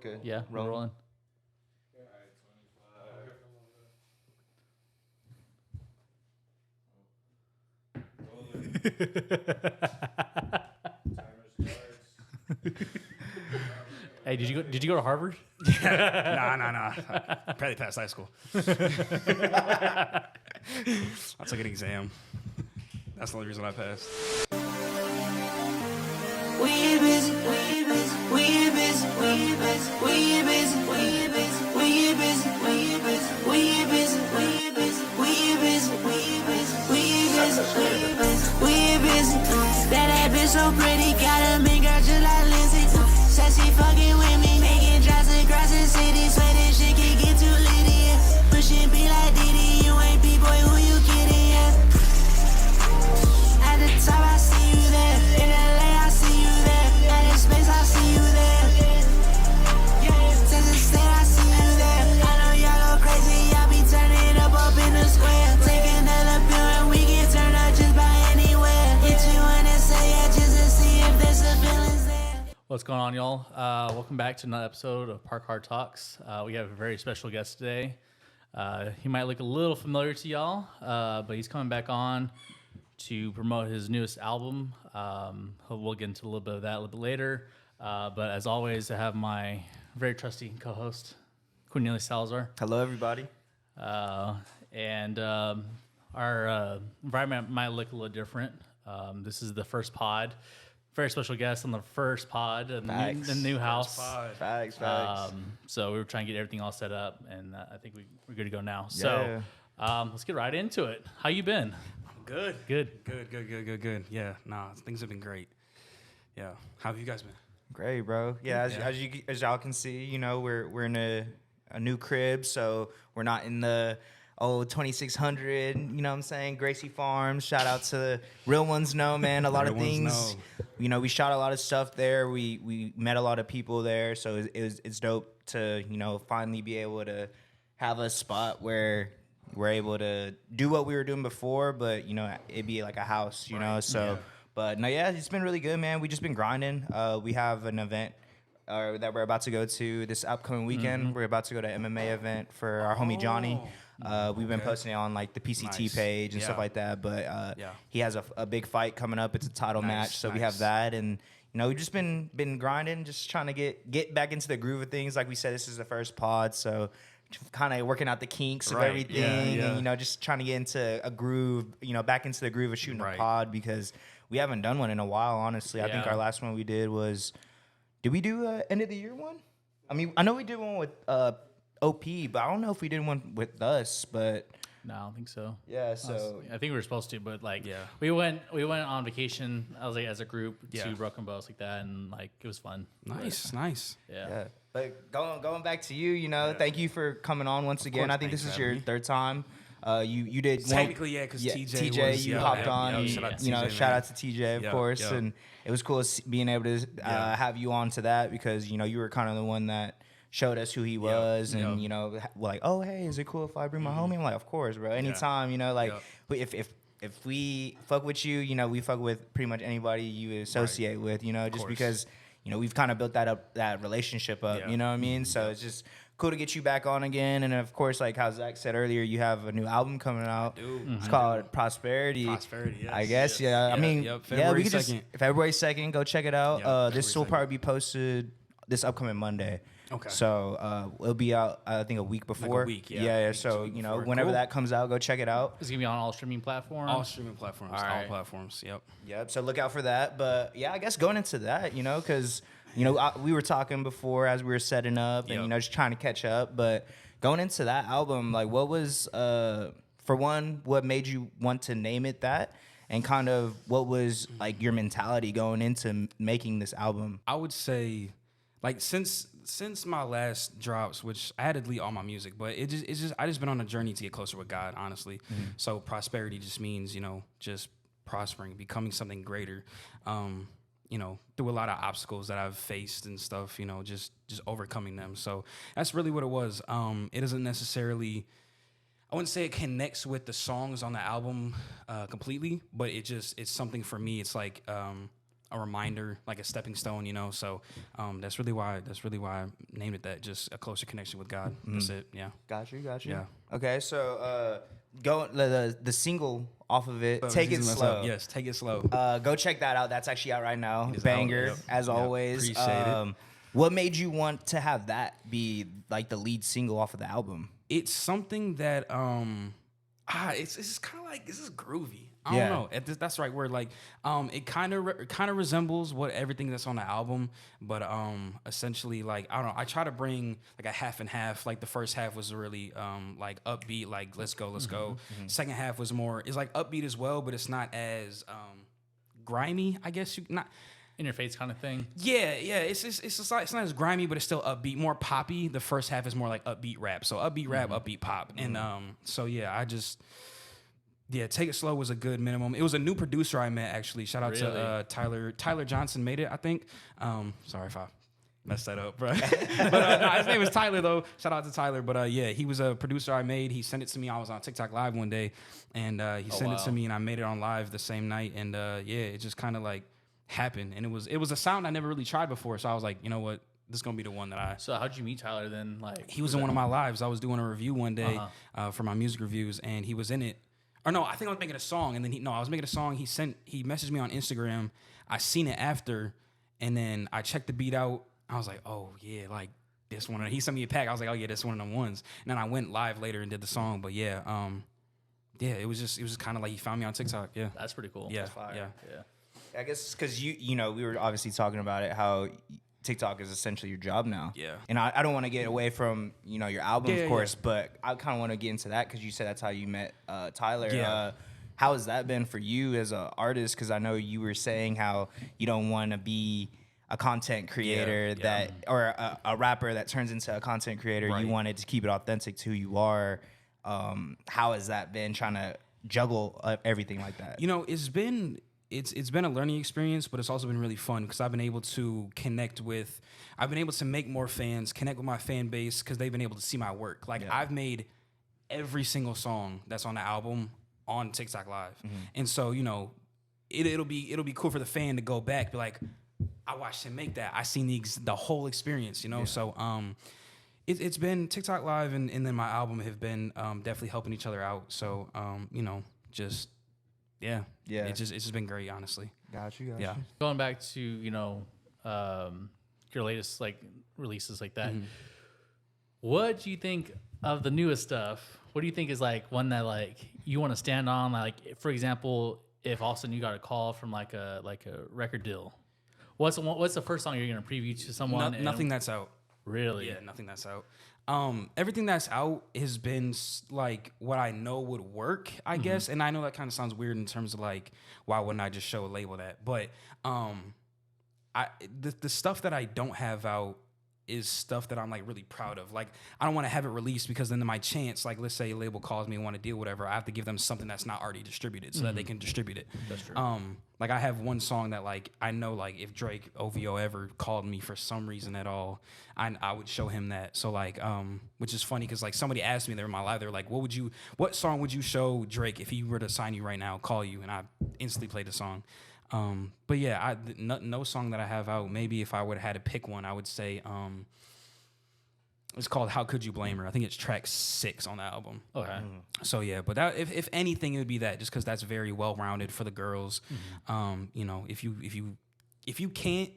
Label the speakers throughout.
Speaker 1: Good.
Speaker 2: Yeah, we're rolling. Hey, did you go to Harvard?
Speaker 3: Nah. Barely passed high school. I took an exam. That's the only reason I passed.
Speaker 4: We busy, we busy, we busy, we busy, we busy, we busy, we busy, we busy, we busy, we busy, we busy, we busy, we busy, we busy. That bitch so pretty, got a big girl just like Lindsay. Said she fucking with me, making drives across the city. Swear this shit can get too litty. Pushing be like Diddy, you ain't B-boy, who you kidding? At the top, I see you there. In LA, I see you there. At the space, I see you there. Texas State, I see you there. I know y'all go crazy, y'all be turning up in the square. Take another pill and we get turned up just by anywhere. Hit you in and say yeah, just to see if there's a feelings there.
Speaker 2: What's going on, y'all? Welcome back to another episode of Park Hard Talks. We have a very special guest today. He might look a little familiar to y'all, but he's coming back on to promote his newest album. We'll get into a little bit of that a little bit later. But as always, I have my very trusty co-host, Cornelius Salazar.
Speaker 1: Hello, everybody.
Speaker 2: And our environment might look a little different. This is the first pod. Very special guest on the first pod in the new house.
Speaker 1: Facts.
Speaker 2: So we were trying to get everything all set up, and I think we're good to go now. So let's get right into it. How you been?
Speaker 3: Good.
Speaker 2: Good.
Speaker 3: Yeah, things have been great. Yeah. How have you guys been?
Speaker 1: Great, bro. Yeah, as y'all can see, you know, we're in a new crib, so we're not in the old 2600. You know what I'm saying? Gracie Farms. Shout out to the real ones. Know, man. A lot of things. You know, we shot a lot of stuff there. We met a lot of people there, so it's dope to finally be able to have a spot where we're able to do what we were doing before, but it'd be like a house, so. Yeah. But no, yeah, it's been really good, man. We just been grinding. We have an event that we're about to go to this upcoming weekend. Mm-hmm. We're about to go to an MMA event for our homie Johnny. We've been posting it on like the PCT page and stuff like that, but he has a big fight coming up. It's a title match, so we have that, and we've just been grinding, just trying to get back into the groove of things. Like we said, this is the first pod, so kind of working out the kinks of everything, and just trying to get into a groove, back into the groove of shooting a pod, because we haven't done one in a while, honestly. I think our last one we did was, did we do end of the year one? I mean, I know we did one with OP, but I don't know if we did one with us, but
Speaker 2: no, I don't think so.
Speaker 1: Yeah, so
Speaker 2: I think we were supposed to, but we went on vacation. I was like as a group to Broken Bows like that, and like it was fun.
Speaker 3: Nice.
Speaker 1: Yeah. But going back to you, thank you for coming on once again. I think this is your third time. You did
Speaker 3: technically, because
Speaker 1: TJ you hopped on. Shout out to TJ, of course, and it was cool being able to have you on to that, because you were kind of the one that showed us who he was, and like, oh hey, is it cool if I bring my homie? I'm like, of course, bro. Anytime, if we fuck with you, we fuck with pretty much anybody you associate with, just because we've kind of built that relationship up, you know what I mean? So it's just cool to get you back on again. And of course, like how Zach said earlier, you have a new album coming out. It's called Prosperity.
Speaker 3: Yes.
Speaker 1: I guess, I mean, we could just February 2nd, go check it out. This will probably be posted this upcoming Monday.
Speaker 3: Okay.
Speaker 1: So it'll be out, I think, a week before.
Speaker 3: Like a week,
Speaker 1: Yeah. So whenever that comes out, go check it out.
Speaker 2: It's gonna be on all streaming platforms.
Speaker 3: All platforms.
Speaker 1: Yep. So look out for that. But yeah, I guess going into that, because we were talking before as we were setting up, and just trying to catch up. But going into that album, like, what was for one, what made you want to name it that? And kind of what was like your mentality going into making this album?
Speaker 3: I would say, like, since my last drops, which I had to delete all my music, but I just been on a journey to get closer with God, honestly. Mm-hmm. So prosperity just means, just prospering, becoming something greater. Through a lot of obstacles that I've faced and stuff, just overcoming them. So that's really what it was. It doesn't necessarily, I wouldn't say it connects with the songs on the album completely, but it's something for me. It's like a reminder, like a stepping stone, you know. So that's really why I named it that. Just a closer connection with God. That's it. Yeah.
Speaker 1: Got you.
Speaker 3: Yeah.
Speaker 1: Okay, so go the single off of it. Take it
Speaker 3: Excuse
Speaker 1: slow.
Speaker 3: myself. Yes, take it slow.
Speaker 1: Go check that out. That's actually out right now.
Speaker 3: It is
Speaker 1: Banger,
Speaker 3: out, yep.
Speaker 1: as
Speaker 3: Yep.
Speaker 1: always.
Speaker 3: Appreciate it.
Speaker 1: What made you want to have that be like the lead single off of the album?
Speaker 3: It's something that it's just kind of like, this is groovy. I
Speaker 1: Yeah.
Speaker 3: don't know. That's the right word. Like, it kind of resembles what everything that's on the album, but essentially, like, I don't know. I try to bring like a half and half. Like the first half was really like upbeat, like let's go. Second half was more, it's like upbeat as well, but it's not as grimy. I guess
Speaker 2: In your face kind of thing.
Speaker 3: Yeah. It's not as grimy, but it's still upbeat, more poppy. The first half is more like upbeat rap. So upbeat rap, upbeat pop, and so yeah, Take It Slow was a good minimum. It was a new producer I met, actually. Shout out to Tyler Johnson made it, I think. Sorry if I messed that up, bro. But no, his name is Tyler, though. Shout out to Tyler. But yeah, he was a producer I made. He sent it to me. I was on TikTok Live one day, and he sent it to me, and I made it on live the same night. And it just kind of like happened. And it was a sound I never really tried before. So I was like, you know what? This is going to be the one that I...
Speaker 2: So how'd you meet Tyler then? Like,
Speaker 3: he was in one of my lives. I was doing a review one day for my music reviews, and he was in it. Or no, I think I was making a song, and then I was making a song. He messaged me on Instagram. I seen it after, and then I checked the beat out. I was like, oh yeah, like this one. He sent me a pack. I was like, oh yeah, this one of them ones. And then I went live later and did the song. But yeah, it was just kind of like he found me on TikTok. Yeah,
Speaker 2: that's pretty cool.
Speaker 3: yeah,
Speaker 2: That's fire.
Speaker 3: yeah.
Speaker 1: I guess because you know we were obviously talking about it how TikTok is essentially your job now.
Speaker 3: Yeah.
Speaker 1: And I don't want to get away from your album,
Speaker 3: Yeah,
Speaker 1: of course, but I kind of want to get into that because you said that's how you met Tyler.
Speaker 3: Yeah.
Speaker 1: How has that been for you as an artist? Because I know you were saying how you don't want to be a content creator or a rapper that turns into a content creator.
Speaker 3: Right.
Speaker 1: You wanted to keep it authentic to who you are. How has that been trying to juggle everything like that?
Speaker 3: You know, it's been a learning experience, but it's also been really fun because I've been able to make more fans, connect with my fan base because they've been able to see my work. Like I've made every single song that's on the album on TikTok Live. And so, it'll be cool for the fan to go back, be like, I watched him make that. I seen the whole experience, So it's been TikTok Live and then my album have been definitely helping each other out. So, yeah. It's just been great, honestly.
Speaker 1: Got you.
Speaker 3: Yeah.
Speaker 2: Going back to your latest like releases like that, what do you think of the newest stuff? What do you think is like one that like you want to stand on? Like, for example, if all of a sudden you got a call from like a record deal, what's the first song you're gonna preview to someone?
Speaker 3: Nothing that's out.
Speaker 2: Really?
Speaker 3: Yeah, nothing that's out. Everything that's out has been like what I know would work, I guess. And I know that kind of sounds weird in terms of like, why wouldn't I just show a label that? But the stuff that I don't have out is stuff that I'm like really proud of. Like I don't want to have it released because then my chance, like let's say a label calls me and want to deal whatever, I have to give them something that's not already distributed so that they can distribute it.
Speaker 2: That's true.
Speaker 3: Like I have one song that like I know like if Drake OVO ever called me for some reason at all, I would show him that. So like which is funny because like somebody asked me, they were in my live, they're like, what song would you show Drake if he were to sign you right now, call you? And I instantly played the song. But yeah, no song that I have out. Maybe if I would have had to pick one, I would say it's called How Could You Blame Her? I think it's track 6 on the album.
Speaker 2: Okay.
Speaker 3: So yeah, but that if anything, it would be that just because that's very well rounded for the girls. If you can't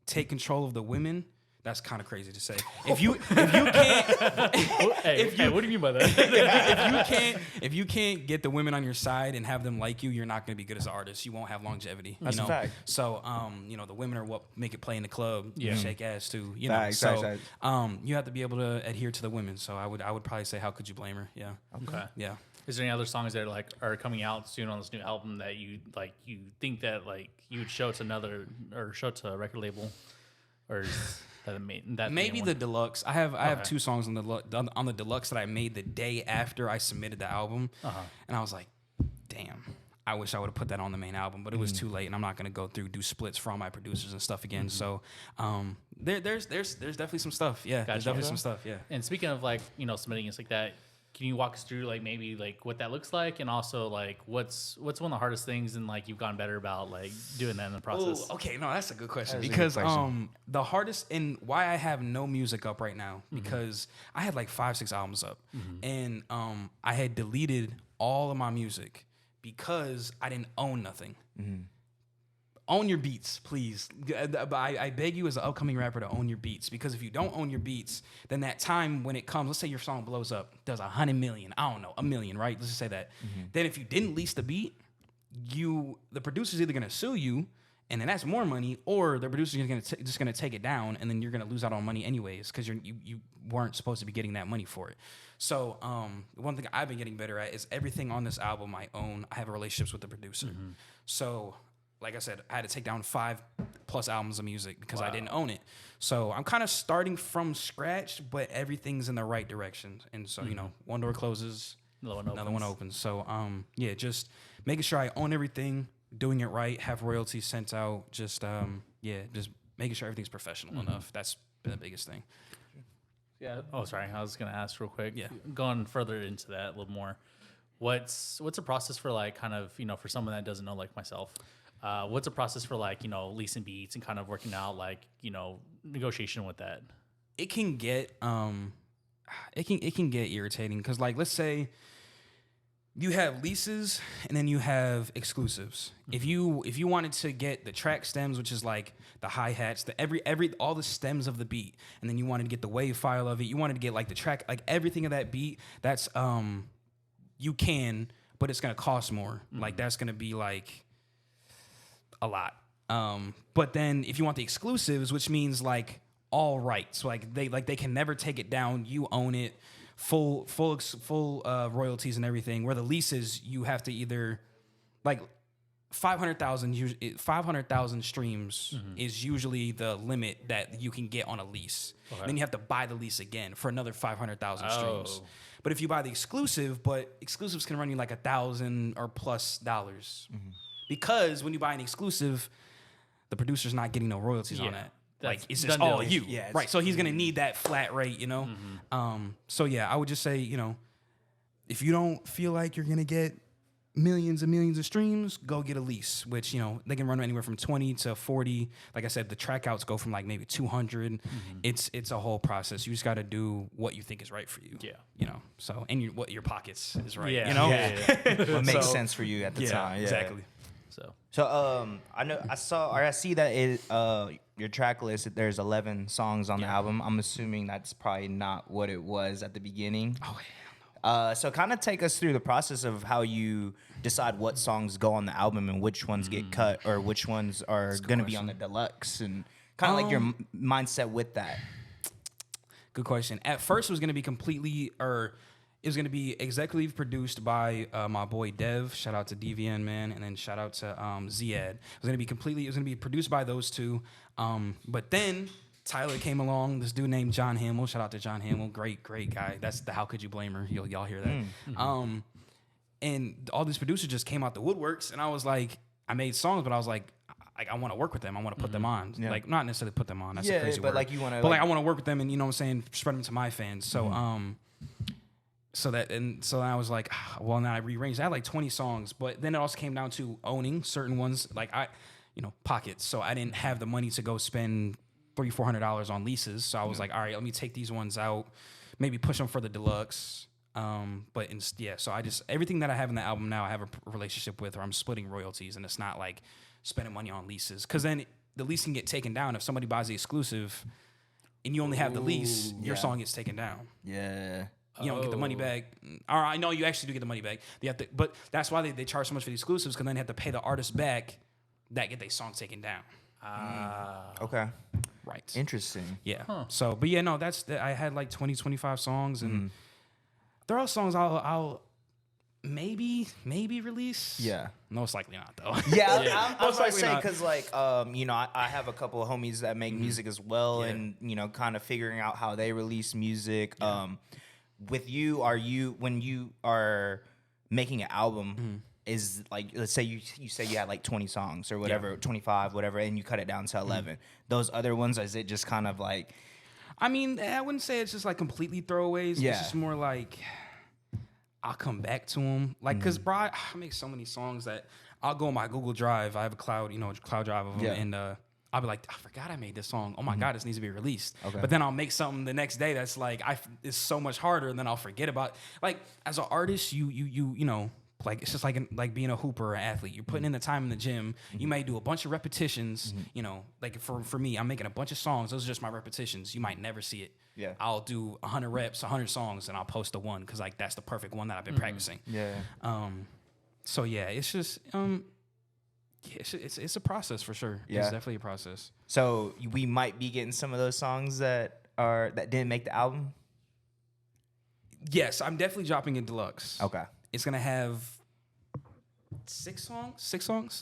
Speaker 3: take control of the women, that's kind of crazy to say. If you can't,
Speaker 2: hey, what do you mean by that?
Speaker 3: if you can't get the women on your side and have them like you, you're not going to be good as an artist. You won't have longevity.
Speaker 1: That's a fact.
Speaker 3: So, the women are what make it play in the club.
Speaker 2: Yeah.
Speaker 3: Shake ass too.
Speaker 1: Facts.
Speaker 3: You have to be able to adhere to the women. So I would probably say, How Could You Blame Her? Yeah.
Speaker 2: Okay.
Speaker 3: Yeah.
Speaker 2: Is there any other songs that like are coming out soon on this new album that you think that like you would show to a record label, or is that
Speaker 3: maybe
Speaker 2: main
Speaker 3: the
Speaker 2: one?
Speaker 3: deluxe. I have
Speaker 2: Okay.
Speaker 3: 2 songs on the deluxe that I made the day after I submitted the album, and I was like, damn. I wish I would have put that on the main album, but it was too late, and I'm not gonna go do splits for all my producers and stuff again. So, there's definitely some stuff. Yeah, there's
Speaker 2: Gotcha.
Speaker 3: definitely some stuff. Yeah.
Speaker 2: And speaking of like submitting and stuff like that, can you walk us through like maybe like what that looks like, and also like what's one of the hardest things and like you've gotten better about like doing that in the process?
Speaker 3: Oh, okay, no, that's a good question
Speaker 1: That is a good
Speaker 3: because
Speaker 1: question.
Speaker 3: the hardest and why I have no music up right now because I had like 5-6 albums up and I had deleted all of my music because I didn't own nothing. Own your beats, please. I beg you as an upcoming rapper to own your beats because if you don't own your beats, then that time when it comes, let's say your song blows up, does 100 million, I don't know, $1 million, right? Let's just say that. Then if you didn't lease the beat, the producer's either gonna sue you, and then that's more money, or the producer's just gonna take it down, and then you're gonna lose out on money anyways because you weren't supposed to be getting that money for it. So one thing I've been getting better at is everything on this album I own. I have relationships with the producer, so. Like I said, I had to take down 5+ albums of music because I didn't own it. So I'm kind of starting from scratch, but everything's in the right direction. And so, you know, one door closes, another one opens. So, yeah, just making sure I own everything, doing it right, have royalties sent out, just making sure everything's professional enough. That's been the biggest thing.
Speaker 2: Yeah. Oh, sorry. I was gonna ask real quick.
Speaker 3: Yeah.
Speaker 2: Going further into that a little more, what's a process for like kind of, you know, for someone that doesn't know like myself? What's a process for like, you know, leasing beats and kind of working out like, you know, negotiation with that?
Speaker 3: It can get it can get irritating because like let's say you have leases and then you have exclusives. If you wanted to get the track stems, which is like the hi-hats, all the stems of the beat, and then you wanted to get the wave file of it, you wanted to get like the track, like everything of that beat, that's you can, but it's gonna cost more. Like that's gonna be like a lot. But then if you want the exclusives, which means like all rights, like they can never take it down. You own it, full royalties and everything. Where the leases, you have to either like 500,000 streams is usually the limit that you can get on a lease. Okay. Then you have to buy the lease again for another 500,000 streams. But if you buy the exclusive, but exclusives can run you like $1,000 or plus dollars. Because when you buy an exclusive, the producer's not getting no royalties on that. Like it's just all you, right? So he's gonna need that flat rate, you know. So yeah, I would just say, you know, if you don't feel like you're gonna get millions and millions of streams, go get a lease. Which, you know, they can run anywhere from 20 to 40. Like I said, the track outs go from like maybe 200. It's a whole process. You just got to do what you think is right for you. Yeah, you know. So and what your pockets is right.
Speaker 2: Yeah.
Speaker 3: You know,
Speaker 1: What makes sense for you at the time. Yeah.
Speaker 3: Exactly.
Speaker 1: So I see that your track list, there's 11 songs on the album. I'm assuming that's probably not what it was at the beginning. Oh, hell no. So kind of take us through the process of how you decide what songs go on the album and which ones get cut or which ones are going to be on the deluxe and kind of like your mindset with that.
Speaker 3: Good question. At first, it was going to be it was going to be executive produced by my boy Dev. Shout out to DVN, man. And then shout out to Ziad. It was going to be produced by those two. But then Tyler came along, this dude named John Hamill. Shout out to John Hamill. Great guy. That's the How Could You Blame Her? Y'all hear that. And all these producers just came out the woodworks. And I was like, I made songs, but I was like, I want to work with them. I want to put them on. Yeah. Like, not necessarily put them on. That's a crazy word.
Speaker 1: Like you want to.
Speaker 3: But like I want to work with them and, you know what I'm saying, spread them to my fans. So, So I was like, well, now I rearranged. I had like 20 songs, but then it also came down to owning certain ones, like pockets. So I didn't have the money to go spend $300-$400 on leases. So I was like, all right, let me take these ones out, maybe push them for the deluxe. So I just everything that I have in the album now, I have a relationship with, or I'm splitting royalties, and it's not like spending money on leases, because then the lease can get taken down if somebody buys the exclusive, and you only have the lease, your song gets taken down.
Speaker 1: Yeah.
Speaker 3: You don't get the money back. Or I know you actually do get the money back. But that's why they charge so much for the exclusives, because then they have to pay the artist back that get their song taken down.
Speaker 1: Okay.
Speaker 3: Right.
Speaker 1: Interesting.
Speaker 3: Yeah. Huh. So, but yeah, no, I had like 20, 25 songs, and there are songs I'll maybe release.
Speaker 1: Yeah.
Speaker 3: Most likely not, though.
Speaker 1: Yeah, I was going to say, because like, I have a couple of homies that make music as well, and, kind of figuring out how they release music. Yeah. With you, when you are making an album, is like, let's say you say you had like 20 songs or whatever, 25, whatever, and you cut it down to 11. Those other ones, is it just kind of like?
Speaker 3: I mean, I wouldn't say it's just like completely throwaways.
Speaker 1: Yeah.
Speaker 3: It's just more like, I'll come back to them. Like, cause bro, I make so many songs that I'll go on my Google Drive. I have a cloud drive of them, and I'll be like, I forgot I made this song. Oh my God, this needs to be released.
Speaker 1: Okay.
Speaker 3: But then I'll make something the next day that's like, it's so much harder, and then I'll forget about. Like, as an artist, you know. Like it's just like being a hooper or an athlete. You're putting in the time in the gym. You might do a bunch of repetitions. You know, like for me, I'm making a bunch of songs. Those are just my repetitions. You might never see it.
Speaker 1: Yeah.
Speaker 3: I'll do 100 reps, 100 songs, and I'll post the one because like that's the perfect one that I've been practicing.
Speaker 1: Yeah.
Speaker 3: So yeah, it's just it's a process for sure.
Speaker 1: Yeah.
Speaker 3: It's definitely a process.
Speaker 1: So we might be getting some of those songs that didn't make the album.
Speaker 3: Yes, I'm definitely dropping a deluxe.
Speaker 1: Okay.
Speaker 3: It's gonna have 6 songs.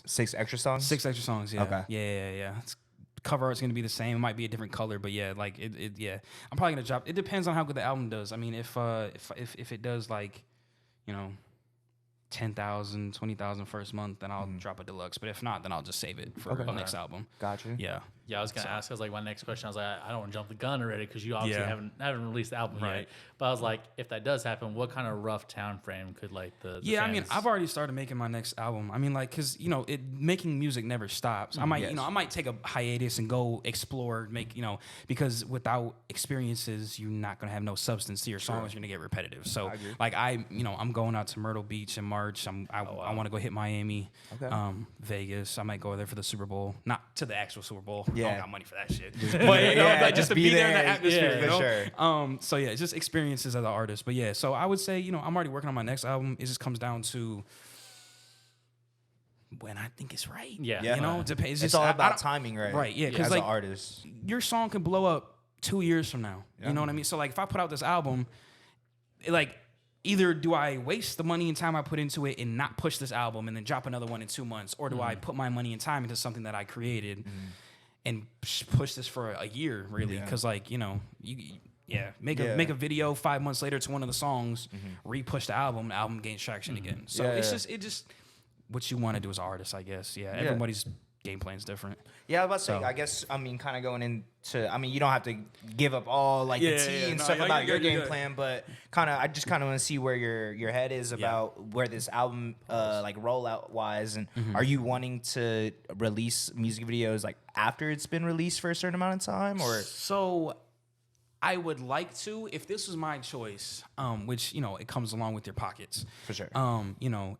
Speaker 1: 6 extra songs.
Speaker 3: 6 extra songs. Yeah.
Speaker 1: Okay.
Speaker 3: Yeah. It's, cover art's gonna be the same. It might be a different color, but yeah, like it. Yeah, I'm probably gonna drop. It depends on how good the album does. I mean, if it does like, you know, 10,000, 20,000 first month, then I'll drop a deluxe. But if not, then I'll just save it for the next album.
Speaker 1: Gotcha.
Speaker 3: Yeah.
Speaker 2: Yeah, I was gonna ask. I was like, my next question. I was like, I don't want to jump the gun already because you obviously
Speaker 3: Yeah.
Speaker 2: haven't released the album
Speaker 3: Right.
Speaker 2: yet. But I was like, if that does happen, what kind of rough time frame could like the
Speaker 3: Yeah, I mean,
Speaker 2: fans-
Speaker 3: I've already started making my next album. I mean, like, cause you know, making music never stops. I might,
Speaker 1: Yes.
Speaker 3: I might take a hiatus and go explore, because without experiences, you're not gonna have no substance to your songs. You're gonna get repetitive. So, like, I'm going out to Myrtle Beach in March. I want to go hit Miami, Vegas. I might go there for the Super Bowl, not to the actual Super Bowl. I
Speaker 1: Yeah.
Speaker 3: don't got money for that shit. But you know,
Speaker 1: yeah,
Speaker 3: like,
Speaker 1: just
Speaker 3: just to
Speaker 1: be
Speaker 3: be there in the
Speaker 1: there.
Speaker 3: atmosphere.
Speaker 1: Yeah,
Speaker 3: you
Speaker 1: for
Speaker 3: know?
Speaker 1: sure.
Speaker 3: So yeah, it's just experiences as an artist. But yeah, so I would say, I'm already working on my next album. It just comes down to when I think it's right.
Speaker 2: Yeah.
Speaker 1: Yeah.
Speaker 3: You know, depends.
Speaker 1: It's all about timing, right?
Speaker 3: Right, yeah, 'cause,
Speaker 1: As
Speaker 3: like,
Speaker 1: an artist.
Speaker 3: Your song can blow up 2 years from now. You know what I mean? So like, if I put out this album, like, either do I waste the money and time I put into it and not push this album and then drop another one in 2 months, or do I put my money and time into something that I created and push this for a year, really? Because like, make a video 5 months later to one of the songs, re-push the album gains traction again. So it's just what you want to do as an artist, I guess. Yeah, everybody's game plan's different.
Speaker 1: Yeah, I was about to say,
Speaker 3: So-
Speaker 1: I guess, kind of going into, you don't have to give up all, like, the
Speaker 3: Yeah,
Speaker 1: tea
Speaker 3: yeah,
Speaker 1: and
Speaker 3: no,
Speaker 1: stuff
Speaker 3: yeah,
Speaker 1: about
Speaker 3: you're
Speaker 1: your
Speaker 3: good, you're
Speaker 1: game
Speaker 3: good.
Speaker 1: plan, but I just kind of want to see where your head is about where this album, like, rollout-wise, and are you wanting to release music videos, like, after it's been released for a certain amount of time, or?
Speaker 3: So I would like to, if this was my choice, which, it comes along with your pockets.
Speaker 1: For sure.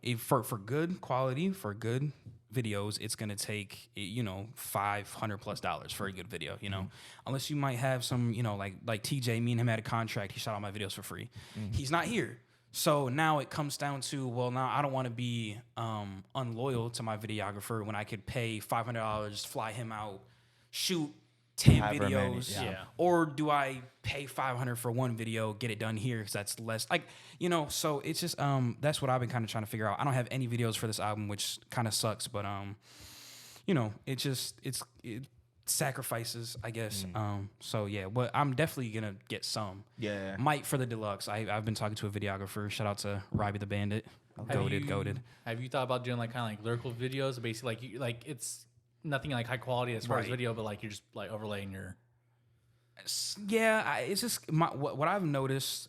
Speaker 3: If for good quality, for good videos, it's gonna take $500+ for a good video. Unless you might have some, like TJ. Me and him had a contract. He shot all my videos for free. He's not here, so now it comes down to, well, now I don't want to be unloyal to my videographer when I could pay $500, fly him out, shoot 10
Speaker 1: However many,
Speaker 3: videos,
Speaker 2: yeah.
Speaker 3: or do I pay $500 for one video, get it done here because that's less, so it's just that's what I've been kind of trying to figure out. I don't have any videos for this album, which kind of sucks, but it sacrifices, I guess. So yeah, but I'm definitely gonna get some.
Speaker 1: Yeah.
Speaker 3: Might for the deluxe. I've been talking to a videographer. Shout out to Robbie the Bandit. Goated.
Speaker 2: Have you thought about doing like kind of like lyrical videos? Basically, it's nothing like high quality as far as
Speaker 3: Right.
Speaker 2: video, but like you're just like overlaying your.
Speaker 3: Yeah, it's just what I've noticed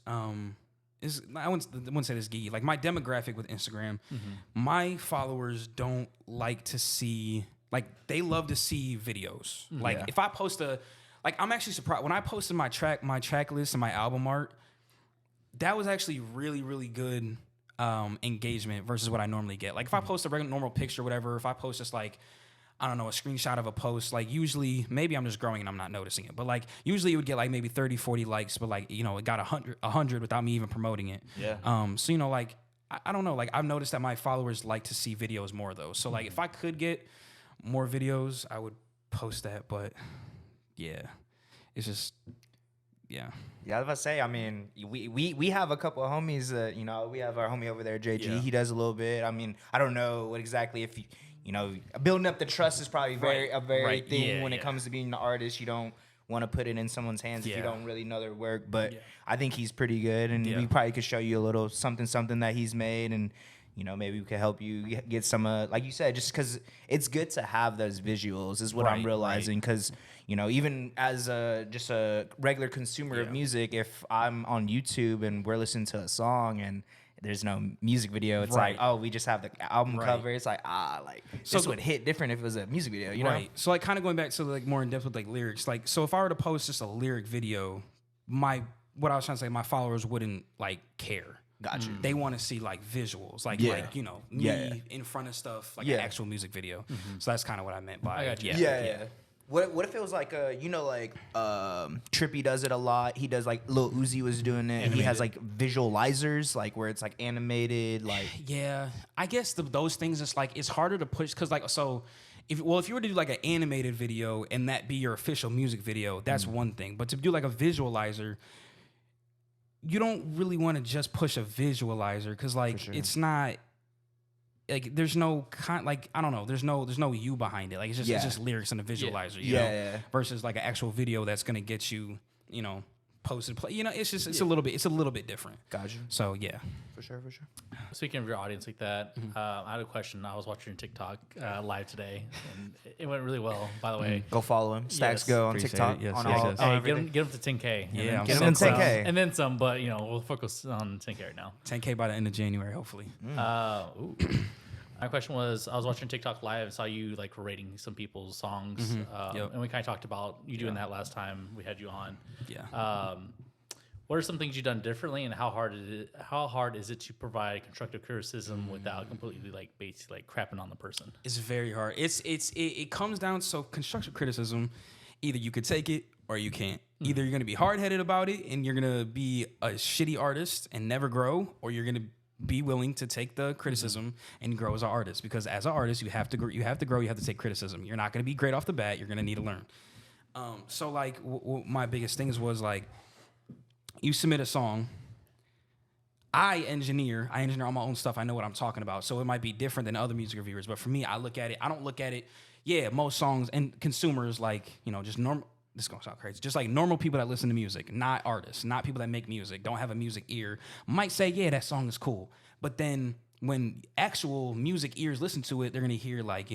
Speaker 3: is, I wouldn't say this geeky. Like, my demographic with Instagram, my followers don't like to see, like, they love to see videos. Like, if I post I'm actually surprised when I posted my track list and my album art. That was actually really, really good engagement versus what I normally get. Like, if I post a regular normal picture, whatever, if I post just like, I don't know, a screenshot of a post, like, usually, maybe I'm just growing and I'm not noticing it, but like, usually it would get like maybe 30, 40 likes, but like, it got 100 without me even promoting it.
Speaker 1: Yeah.
Speaker 3: So, like, I don't know, like, I've noticed that my followers like to see videos more though. So like, if I could get more videos, I would post that, but yeah, it's just, yeah.
Speaker 1: Yeah, I was about to say, we have a couple of homies that, we have our homie over there, JG.
Speaker 3: Yeah.
Speaker 1: He does a little bit. I don't know what exactly if building up the trust is probably a very
Speaker 3: Right.
Speaker 1: thing
Speaker 3: Yeah,
Speaker 1: when it
Speaker 3: yeah.
Speaker 1: comes to being an artist. You don't want to put it in someone's hands if you
Speaker 3: Yeah.
Speaker 1: don't really know their work. But
Speaker 3: Yeah.
Speaker 1: I think he's pretty good, and
Speaker 3: Yeah.
Speaker 1: we probably could show you a little something that he's made, and maybe we could help you get some, like you said, just because it's good to have those visuals is what I'm
Speaker 3: Right,
Speaker 1: realizing. Because even as just a regular consumer of
Speaker 3: Yeah.
Speaker 1: music, if I'm on YouTube and we're listening to a song and there's no music video. It's
Speaker 3: Right.
Speaker 1: like, oh, we just have the album
Speaker 3: Right.
Speaker 1: cover. It's like,
Speaker 3: So
Speaker 1: this
Speaker 3: the-
Speaker 1: would hit different if it was a music video, you know?
Speaker 3: Right. So like kind of going back to like more in depth with like lyrics. Like so if I were to post just a lyric video, what I was trying to say, my followers wouldn't like care.
Speaker 1: Gotcha.
Speaker 3: They want to see like visuals, like
Speaker 1: Yeah.
Speaker 3: like you know me
Speaker 1: Yeah.
Speaker 3: in front of stuff, like
Speaker 1: Yeah.
Speaker 3: an actual music video. So that's kind of what I meant by
Speaker 2: I got you.
Speaker 1: Yeah. What if it was like Trippy does it a lot. He does like Lil Uzi was doing it. And he has like visualizers, like where it's like animated, like
Speaker 3: Yeah, I guess those things. It's like it's harder to push because like so. If you were to do like an animated video and that be your official music video, that's one thing. But to do like a visualizer, you don't really want to just push a visualizer because like it's not like there's no like I don't know there's no you behind it, like it's just lyrics and a visualizer you know
Speaker 1: Yeah.
Speaker 3: versus like an actual video that's gonna get you posted play, it's a little bit different.
Speaker 1: Gotcha.
Speaker 3: So yeah.
Speaker 1: For sure.
Speaker 2: Speaking of your audience like that, I had a question. I was watching your TikTok live today, and it went really well. By the way,
Speaker 1: Go follow him. Stacks
Speaker 2: Yes.
Speaker 1: Go on
Speaker 5: Appreciate
Speaker 1: TikTok.
Speaker 5: it. Yes,
Speaker 1: on
Speaker 5: yes,
Speaker 1: all,
Speaker 5: yes.
Speaker 1: on
Speaker 2: hey,
Speaker 1: everything.
Speaker 2: get him to 10K.
Speaker 3: Yeah,
Speaker 2: and
Speaker 3: I'm
Speaker 2: then
Speaker 1: Get him to
Speaker 2: some,
Speaker 1: 10K.
Speaker 2: and then some. But we'll focus on 10K right now.
Speaker 3: 10K by the end of January, hopefully.
Speaker 2: My question was, I was watching TikTok live and saw you like rating some people's songs,
Speaker 3: Yep.
Speaker 2: and we kind of talked about you doing that last time we had you on.
Speaker 3: Yeah.
Speaker 2: What are some things you've done differently, and how hard is it to provide constructive criticism without completely like basically like crapping on the person?
Speaker 3: It's very hard. It comes down so constructive criticism. Either you could take it or you can't. Either you're gonna be hard headed about it and you're gonna be a shitty artist and never grow, or you're gonna be willing to take the criticism and grow as an artist. Because as an artist, you have to grow. You have to take criticism. You're not gonna be great off the bat. You're gonna need to learn. So like my biggest things was like, you submit a song. I engineer all my own stuff. I know what I'm talking about. So it might be different than other music reviewers. But for me, I don't look at it. Yeah, most songs and consumers like, just normal. This is going to sound crazy. Just like normal people that listen to music, not artists, not people that make music, don't have a music ear, might say, yeah, that song is cool. But then when actual music ears listen to it, they're going to hear like,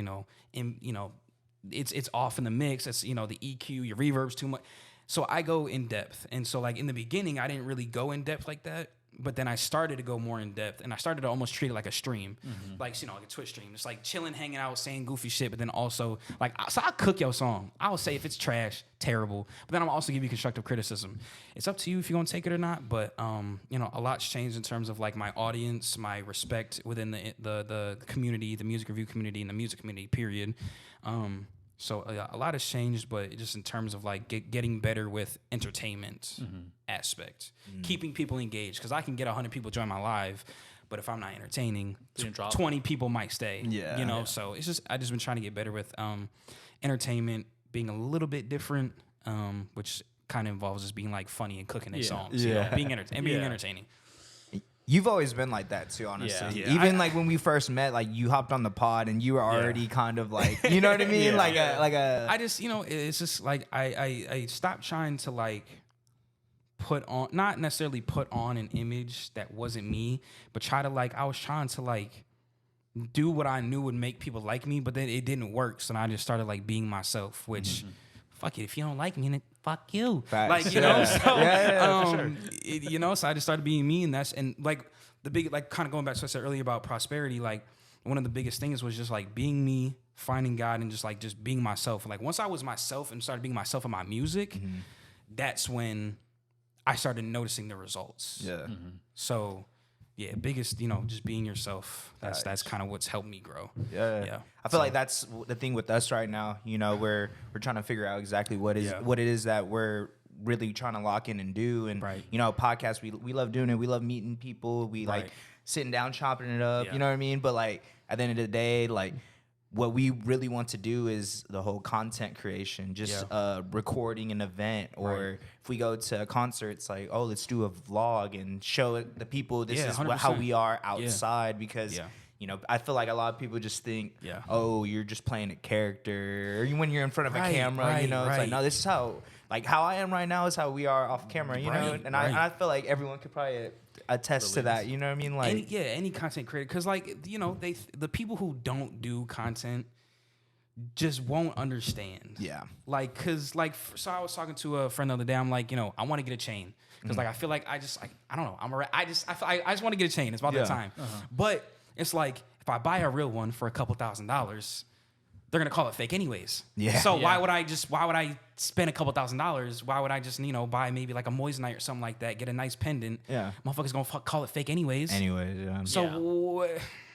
Speaker 3: it's off in the mix. It's, the EQ, your reverb's too much. So I go in depth. And so like in the beginning, I didn't really go in depth like that. But then I started to go more in depth, and I started to almost treat it like a stream, like like a Twitch stream. It's like chilling, hanging out, saying goofy shit, but then also like so I'll cook your song. I will say if it's trash, terrible, but then I'll also give you constructive criticism. It's up to you if you're gonna take it or not. But a lot's changed in terms of like my audience, my respect within the community, the music review community, and the music community. Period. So a lot has changed, but just in terms of like getting better with entertainment aspect, keeping people engaged. Because I can get 100 people join my live, but if I'm not entertaining, 20 people might stay.
Speaker 1: Yeah.
Speaker 3: So it's just I just been trying to get better with entertainment, being a little bit different, which kind of involves just being like funny and cooking their songs.
Speaker 1: Yeah.
Speaker 3: Being entertaining.
Speaker 1: You've always been like that too, honestly.
Speaker 3: Yeah.
Speaker 1: Even like when we first met, like you hopped on the pod and you were already kind of like, you know what I mean?
Speaker 3: I just, it's just like I stopped trying to like not necessarily put on an image that wasn't me, but I was trying to like do what I knew would make people like me, but then it didn't work. So I just started like being myself, which fuck it, if you don't like me, then fuck you.
Speaker 1: Facts.
Speaker 3: Like, so so I just started being me, and like the big, like kind of going back to what I said earlier about prosperity, like one of the biggest things was just like being me, finding God, and just being myself. And like once I was myself and started being myself in my music, that's when I started noticing the results.
Speaker 1: Yeah.
Speaker 3: So yeah, biggest, just being yourself. That's kind of what's helped me grow.
Speaker 1: Yeah. I feel like that's the thing with us right now. We're trying to figure out exactly what it is that we're really trying to lock in and do. And podcasts, we love doing it. We love meeting people. We like sitting down, chopping it up.
Speaker 3: Yeah.
Speaker 1: You know what I mean? But like at the end of the day, like what we really want to do is the whole content creation, just recording an event, or if we go to a concert, it's like, oh, let's do a vlog and show the people this is how we are outside because.
Speaker 3: Yeah.
Speaker 1: I feel like a lot of people just think,
Speaker 3: Yeah.
Speaker 1: oh, you're just playing a character. Or when you're in front of a
Speaker 3: Right,
Speaker 1: camera,
Speaker 3: right,
Speaker 1: it's like,
Speaker 3: right.
Speaker 1: no, this is how I am right now is how we are off camera, you know?
Speaker 3: Right,
Speaker 1: And
Speaker 3: right.
Speaker 1: I feel like everyone could probably attest to that, you know what I mean? Like,
Speaker 3: Any content creator, because like the people who don't do content, just won't understand.
Speaker 1: Yeah.
Speaker 3: Like, cause like, so I was talking to a friend the other day. I'm like, you know, I want to get a chain because like I feel like I don't know. I just want to get a chain. It's about that time. But it's like if I buy a real one for a couple $1,000s, they're gonna call it fake anyways.
Speaker 1: Yeah.
Speaker 3: So why would I spend a couple $1,000s? Why would I just buy maybe like a Moissanite or something like that, get a nice pendant?
Speaker 1: Yeah.
Speaker 3: Motherfuckers gonna call it fake anyways.
Speaker 1: Anyways,
Speaker 3: So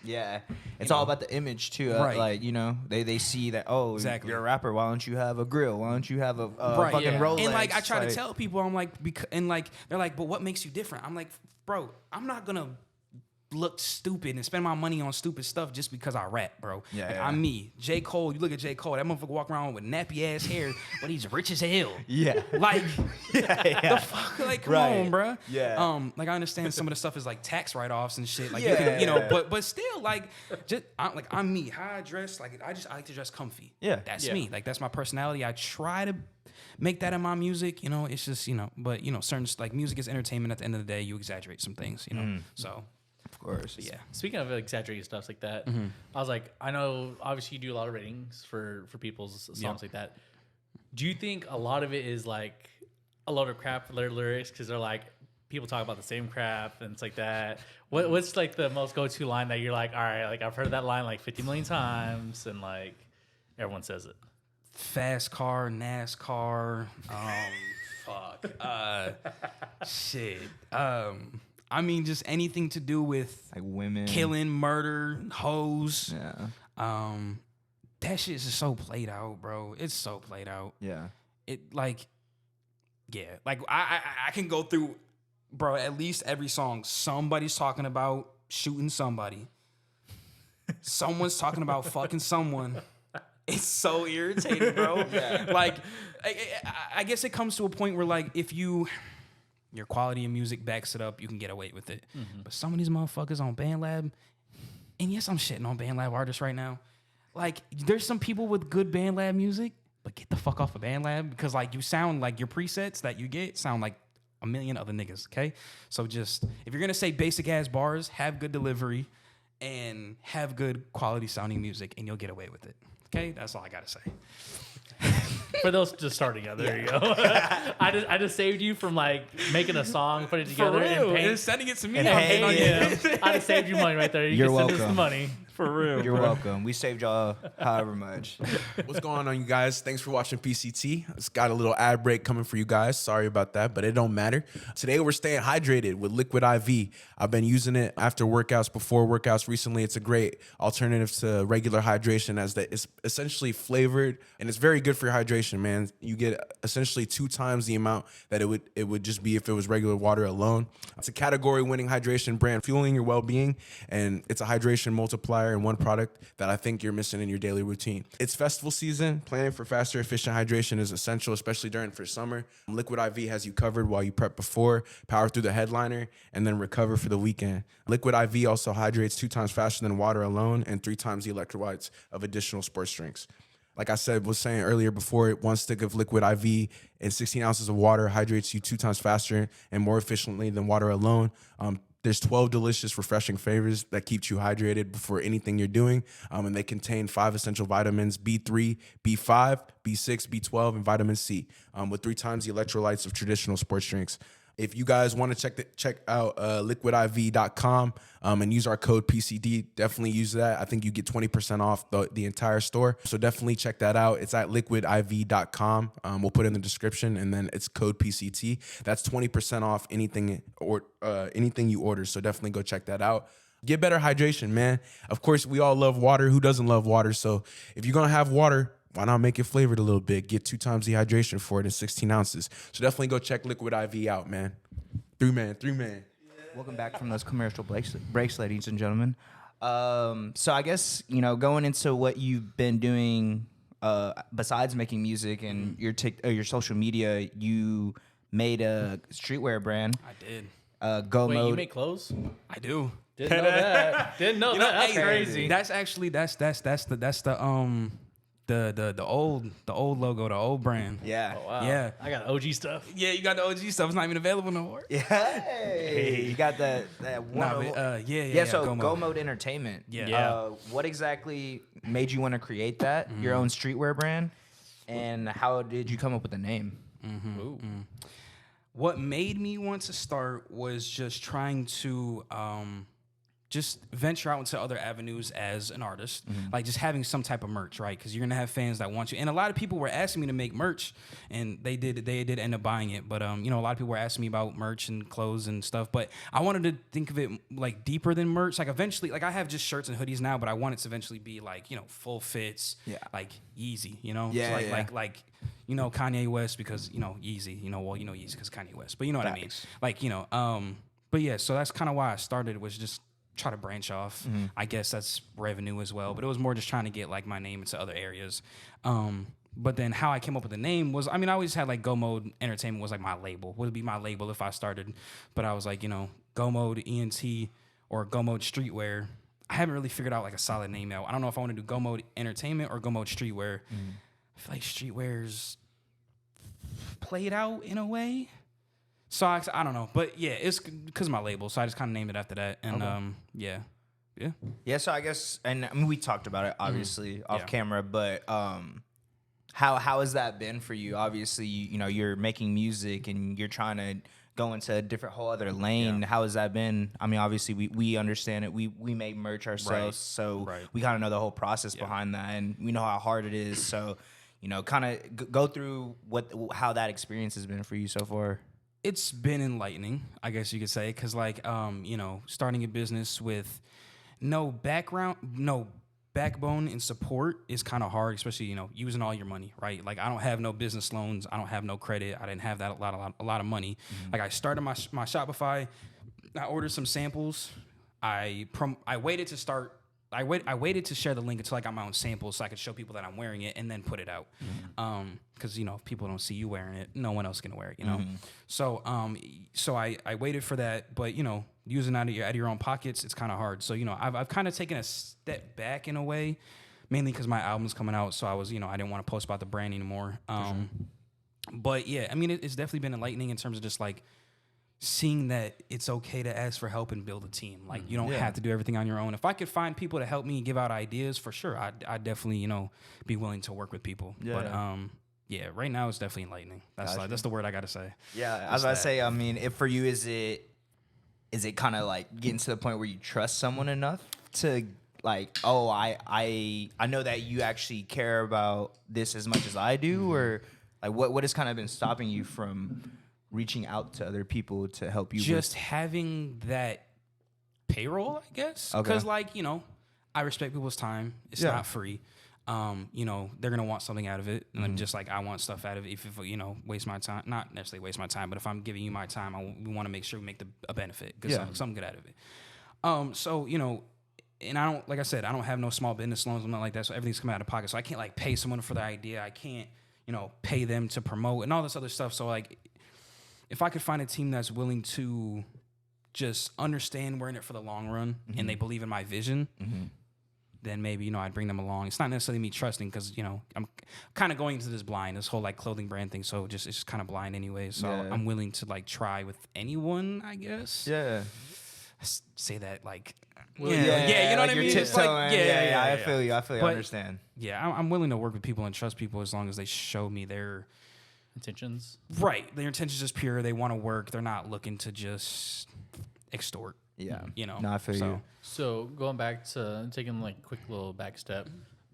Speaker 1: yeah, it's all about the image too.
Speaker 3: Right.
Speaker 1: Like they see that
Speaker 3: Exactly.
Speaker 1: you're a rapper. Why don't you have a grill? Why don't you have a
Speaker 3: Right,
Speaker 1: fucking
Speaker 2: yeah.
Speaker 1: Rolex?
Speaker 3: And like I try to tell people, I'm like, and like they're like, but what makes you different? I'm like, bro, I'm not gonna look stupid and spend my money on stupid stuff just because I rap, bro.
Speaker 1: Yeah,
Speaker 3: Like,
Speaker 1: yeah.
Speaker 3: I'm me. J. Cole, you look at J. Cole, that motherfucker walk around with nappy ass hair, but he's rich as hell.
Speaker 1: Yeah.
Speaker 3: Like,
Speaker 1: yeah.
Speaker 3: the fuck, like, come
Speaker 1: Right.
Speaker 3: on, bro.
Speaker 1: Yeah.
Speaker 3: Like I understand some of the stuff is like tax write-offs and shit. Like,
Speaker 1: Yeah.
Speaker 3: you can, but still, like, I'm me. How I dress, like, I like to dress comfy.
Speaker 1: Yeah.
Speaker 3: That's
Speaker 2: Yeah.
Speaker 3: me. Like, that's my personality. I try to make that in my music. It's just, but certain like music is entertainment. At the end of the day, you exaggerate some things. So
Speaker 1: Of course.
Speaker 3: yeah.
Speaker 2: Speaking of exaggerating stuff like that, I was like, I know obviously you do a lot of ratings for people's songs like that. Do you think a lot of it is like a lot of crap for their lyrics because they're like people talk about the same crap and it's like that? What's like the most go-to line that you're like, all right, like I've heard that line like 50 million times and like everyone says it.
Speaker 3: Fast car, NASCAR, shit. I mean, just anything to do with
Speaker 1: Like women
Speaker 3: killing, murder, hoes.
Speaker 1: Yeah.
Speaker 3: That shit is just so played out, bro. It's so played out.
Speaker 1: Yeah.
Speaker 3: It like, yeah, like I can go through, bro. At least every song, somebody's talking about shooting somebody. Someone's talking about fucking someone. It's so irritating, bro. Like, I guess it comes to a point where like if your quality of music backs it up, you can get away with it. But some of these motherfuckers on BandLab, and yes, I'm shitting on BandLab artists right now. Like, there's some people with good BandLab music, but get the fuck off of BandLab because like you sound like your presets that you get sound like a million other niggas. Okay, so just if you're gonna say basic ass bars, have good delivery and have good quality sounding music, and you'll get away with it. Okay, that's all I gotta say.
Speaker 2: For those just starting out, there you go. I just saved you from like making a song, putting it together, and paying.
Speaker 3: sending it to me.
Speaker 1: And paying
Speaker 2: Yeah, I just saved you money right there. You
Speaker 1: You're
Speaker 2: can send us the
Speaker 1: welcome.
Speaker 2: money.
Speaker 3: For real.
Speaker 1: You're welcome. We saved y'all however much.
Speaker 5: What's going on, you guys? Thanks for watching PCT. It's got a little ad break coming for you guys. Sorry about that, but it don't matter. Today we're staying hydrated with Liquid IV. I've been using it after workouts, before workouts recently. It's a great alternative to regular hydration as that it's essentially flavored and it's very good for your hydration, man. You get essentially 2 times the amount that it would just be if it was regular water alone. It's a category-winning hydration brand, fueling your well-being, and it's a hydration multiplier in one product that I think you're missing in your daily routine. It's festival season. Planning for faster, efficient hydration is essential, especially for summer. Liquid IV has you covered while you prep before, power through the headliner, and then recover for the weekend. Liquid IV also hydrates 2 times faster than water alone and 3 times the electrolytes of additional sports drinks. Like I was saying earlier before, 1 stick of Liquid IV and 16 ounces of water hydrates you 2 times faster and more efficiently than water alone. There's 12 delicious, refreshing flavors that keeps you hydrated before anything you're doing. And they contain 5 essential vitamins, B3, B5, B6, B12, and vitamin C, with 3 times the electrolytes of traditional sports drinks. If you guys want to check out liquidiv.com and use our code PCD, definitely use that. I think you get 20% off the entire store. So definitely check that out. It's at liquidiv.com. We'll put it in the description, and then it's code PCT. That's 20% off anything you order. So definitely go check that out. Get better hydration, man. Of course, we all love water. Who doesn't love water? So if you're going to have water, why not make it flavored a little bit? Get 2 times the hydration for it in 16 ounces. So definitely go check Liquid IV out, man. 3 man.
Speaker 1: Welcome back from those commercial breaks, ladies and gentlemen. So I guess, going into what you've been doing besides making music and your social media, you made a streetwear brand.
Speaker 3: I did.
Speaker 1: Go
Speaker 2: Wait,
Speaker 1: Mode.
Speaker 2: you make clothes?
Speaker 3: I do.
Speaker 2: Didn't know that. Didn't know that. That's
Speaker 1: hey,
Speaker 2: crazy.
Speaker 3: That's actually that's the old logo, the old brand.
Speaker 1: Yeah.
Speaker 2: Oh, wow.
Speaker 3: Yeah.
Speaker 2: I got OG stuff.
Speaker 3: Yeah, you got the OG stuff. It's not even available no more.
Speaker 1: Yeah. Hey, you got that one.
Speaker 3: Nah, but, yeah.
Speaker 1: So
Speaker 3: Go
Speaker 1: Go
Speaker 3: Mode.
Speaker 1: Mode Entertainment.
Speaker 3: Yeah.
Speaker 2: Yeah.
Speaker 1: What exactly? made you want to create that your own streetwear brand, and how did you come up with the name?
Speaker 3: What made me want to start was just trying to just venture out into other avenues as an artist, like just having some type of merch, right? Because you're gonna have fans that want you, and a lot of people were asking me to make merch, and they did end up buying it. But you know, a lot of people were asking me about merch and clothes and stuff. But I wanted to think of it like deeper than merch. Like eventually, like I have just shirts and hoodies now, but I want it to eventually be like, you know, full fits, like Yeezy, you know,
Speaker 1: Yeah,
Speaker 3: so like you know, Kanye West, because you know Yeezy, you know, well, you know Yeezy because Kanye West, but you know what I mean,
Speaker 1: Facts.
Speaker 3: like, you know, but yeah, so that's kind of why I started, was just try to branch off. I guess that's revenue as well, but it was more just trying to get like my name into other areas. But then how I came up with the name was, I mean, I always had like Go Mode Entertainment was like my label, would be my label if I started, but I was like, you know, Go Mode ENT or Go Mode Streetwear. I haven't really figured out like a solid name out. I don't know if I want to do Go Mode Entertainment or Go Mode Streetwear. I feel like Streetwear's played out in a way. So I don't know, but yeah, it's because of my label, so I just kind of named it after that, and yeah.
Speaker 1: Yeah, so I guess, and I mean, we talked about it obviously off camera, but how has that been for you? Obviously, you know, you're making music and you're trying to go into a different whole other lane. How has that been? I mean, obviously we understand it. We make merch ourselves, so we kind of know the whole process behind that, and we know how hard it is. So, you know, kind of go through how that experience has been for you so far.
Speaker 3: It's been enlightening, I guess you could say, because like you know, starting a business with no background, no backbone and support is kind of hard, especially, you know, using all your money, right? Like I don't have no business loans, I don't have no credit, I didn't have that a lot of money. Like I started my Shopify, I ordered some samples, I waited to start. I waited to share the link until I got my own samples so I could show people that I'm wearing it and then put it out. Because you know, if people don't see you wearing it, no one else can wear it. You know, so I waited for that, but you know, using out of your own pockets, it's kind of hard. So you know, I've kind of taken a step back in a way, mainly because my album's coming out. So I was, you know, I didn't want to post about the brand anymore. But yeah, I mean, it's definitely been enlightening in terms of just like seeing that it's okay to ask for help and build a team. Like you don't have to do everything on your own. If I could find people to help me give out ideas, for sure, I'd definitely, you know, be willing to work with people. But yeah, right now it's definitely enlightening. That's the word I gotta say.
Speaker 1: Yeah, as I say, I mean, if for you, is it kind of like getting to the point where you trust someone enough to like, oh, I know that you actually care about this as much as I do, or like what has kind of been stopping you from reaching out to other people to help you?
Speaker 3: Just having that payroll, I guess.
Speaker 1: Okay.
Speaker 3: Because like, you know, I respect people's time. It's not free. You know, they're gonna want something out of it, and just like I want stuff out of it. If you know, waste my time, not necessarily waste my time, but if I'm giving you my time, we want to make sure we make a benefit, get something good out of it. So you know, and I don't, like I said, I don't have no small business loans, I'm not like that, so everything's coming out of pocket. So I can't like pay someone for the idea. I can't, you know, pay them to promote and all this other stuff. So like, if I could find a team that's willing to just understand we're in it for the long run and they believe in my vision, then maybe, you know, I'd bring them along. It's not necessarily me trusting, because, you know, I'm kind of going into this blind, this whole like clothing brand thing. So it's just kind of blind anyway. So I'm willing to like try with anyone, I guess.
Speaker 1: Yeah.
Speaker 3: Say that like,
Speaker 1: You know
Speaker 3: what
Speaker 1: like
Speaker 3: I
Speaker 1: you're
Speaker 3: mean? It's
Speaker 1: tiptoeing.
Speaker 3: like,
Speaker 1: I feel you. I
Speaker 3: But-
Speaker 1: understand.
Speaker 3: Yeah, I'm willing to work with people and trust people as long as they show me their
Speaker 2: Intentions.
Speaker 3: right. Their intentions is pure. They want to work. They're not looking to just extort.
Speaker 1: Yeah.
Speaker 3: You know.
Speaker 1: No, I feel you.
Speaker 2: So going back to taking like a quick little back step,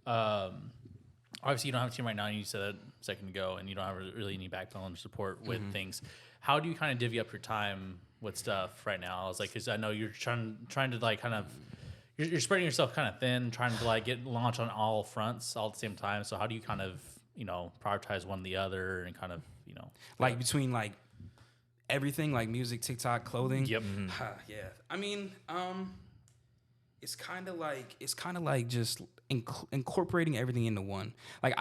Speaker 2: obviously you don't have a team right now. You said that a second ago, and you don't have really any backbone support with things. How do you kind of divvy up your time with stuff right now? I was like, because I know you're trying to like kind of you're spreading yourself kind of thin, trying to like get launch on all fronts all at the same time. So how do you kind of, you know, prioritize one or the other and kind of, you know,
Speaker 3: Like between like everything, like music, TikTok, clothing.
Speaker 2: Yep.
Speaker 3: Yeah. I mean, it's kind of like just incorporating everything into one. Like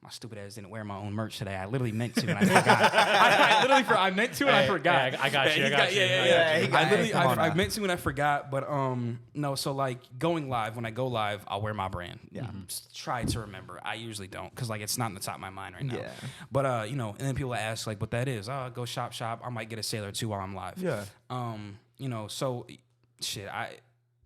Speaker 3: my stupid ass didn't wear my own merch today. I literally meant to, and I forgot. I meant to, and I forgot.
Speaker 2: I got you. I got you.
Speaker 3: I meant to, and I forgot. But no. So like going live, when I go live, I'll wear my brand. Yeah. Try to remember. I usually don't, because like it's not in the top of my mind right now.
Speaker 1: Yeah.
Speaker 3: But you know, and then people ask like what that is. Oh, go shop. I might get a sale or two while I'm live.
Speaker 1: Yeah.
Speaker 3: You know, so shit.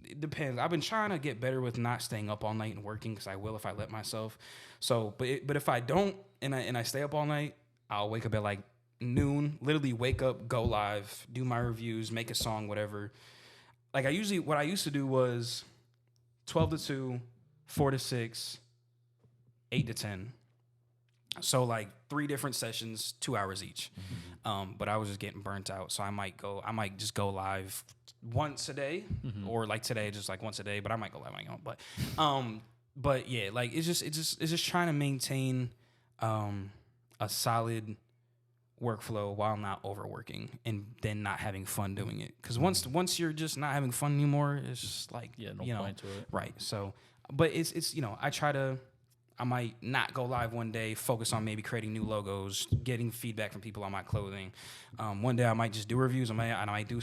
Speaker 3: it depends. I've been trying to get better with not staying up all night and working, because I will if I let myself. So, but if I don't and I stay up all night, I'll wake up at like noon. Literally wake up, go live, do my reviews, make a song, whatever. Like what I used to do was 12 to 2, 4 to 6, 8 to 10. So like 3 different sessions, 2 hours each. But I was just getting burnt out. So I might just go live once a day, or like today, just like once a day, but I might go live when I go. But yeah, like it's just trying to maintain a solid workflow while not overworking and then not having fun doing it. Because once you're just not having fun anymore, it's just like,
Speaker 2: no point to it.
Speaker 3: Right. So, but it's I might not go live one day, focus on maybe creating new logos, getting feedback from people on my clothing. One day I might just do reviews. I might do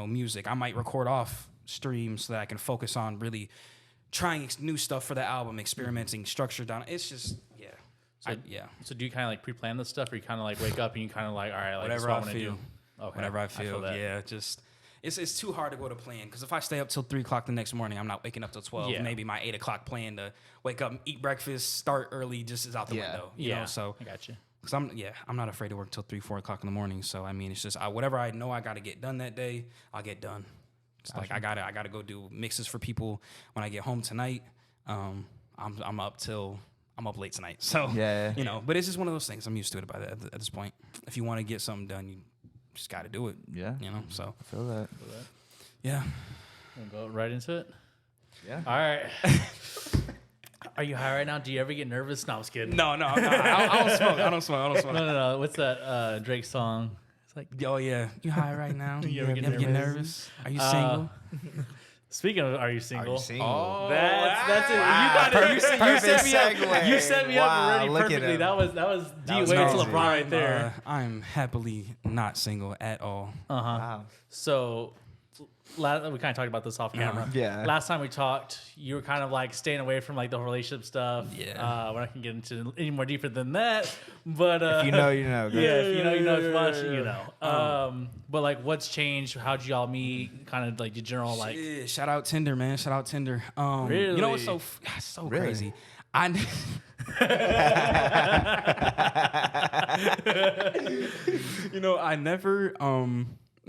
Speaker 3: music. I might record off streams so that I can focus on really trying new stuff for the album, experimenting, structure down. It's just
Speaker 2: So do you kind of like pre-plan this stuff, or you kind of like wake up and you kind of like, all right, like
Speaker 3: whatever
Speaker 2: this is what
Speaker 3: I
Speaker 2: I'm
Speaker 3: feel.
Speaker 2: gonna do? Okay.
Speaker 3: Whatever I feel.
Speaker 2: that.
Speaker 3: Yeah, just it's too hard to go to plan, because if I stay up till 3 o'clock the next morning, I'm not waking up till 12.
Speaker 2: Yeah.
Speaker 3: Maybe my 8 o'clock plan to wake up, and eat breakfast, start early just is out the window. You know? So
Speaker 2: I got you.
Speaker 3: because I'm not afraid to work till 3, 4 o'clock in the morning. So I mean, it's just whatever I know I got to get done that day, I'll get done. It's like I gotta go do mixes for people when I get home tonight. I'm up late tonight, so
Speaker 1: Yeah.
Speaker 3: But it's just one of those things. I'm used to it at this point. If you want to get something done, you just got to do it.
Speaker 1: Yeah.
Speaker 3: So
Speaker 1: I feel that.
Speaker 3: yeah.
Speaker 2: We'll go right into it.
Speaker 1: Yeah.
Speaker 2: All right. Are you high right now? Do you ever get nervous? No, I was kidding.
Speaker 3: No, I don't smoke.
Speaker 2: No. What's that Drake song? It's like,
Speaker 3: Oh yeah, you high right now?
Speaker 2: You ever get
Speaker 3: get nervous? Are you single?
Speaker 2: speaking of, are you single?
Speaker 1: Are you single?
Speaker 3: Oh,
Speaker 2: That's it.
Speaker 1: Wow.
Speaker 2: You got it. You set me up.
Speaker 1: Segue.
Speaker 2: You set me
Speaker 1: Wow,
Speaker 2: up already
Speaker 1: look at
Speaker 2: perfectly.
Speaker 1: him.
Speaker 2: That was
Speaker 1: That was
Speaker 2: way to
Speaker 1: crazy.
Speaker 2: LeBron right there.
Speaker 3: I'm happily not single at all.
Speaker 1: Wow.
Speaker 2: So, we kind of talked about this off camera.
Speaker 1: Yeah.
Speaker 2: Last time we talked, you were kind of like staying away from like the whole relationship stuff.
Speaker 3: Yeah.
Speaker 2: We're not gonna get into any more deeper than that. But
Speaker 1: If you know, you know.
Speaker 2: yeah, if you know as much, you know. But like, what's changed? How'd y'all meet? Kind of like the general like.
Speaker 3: Shit, shout out Tinder, man. Shout out Tinder.
Speaker 2: Really?
Speaker 3: You know what's so
Speaker 1: Really?
Speaker 3: crazy? I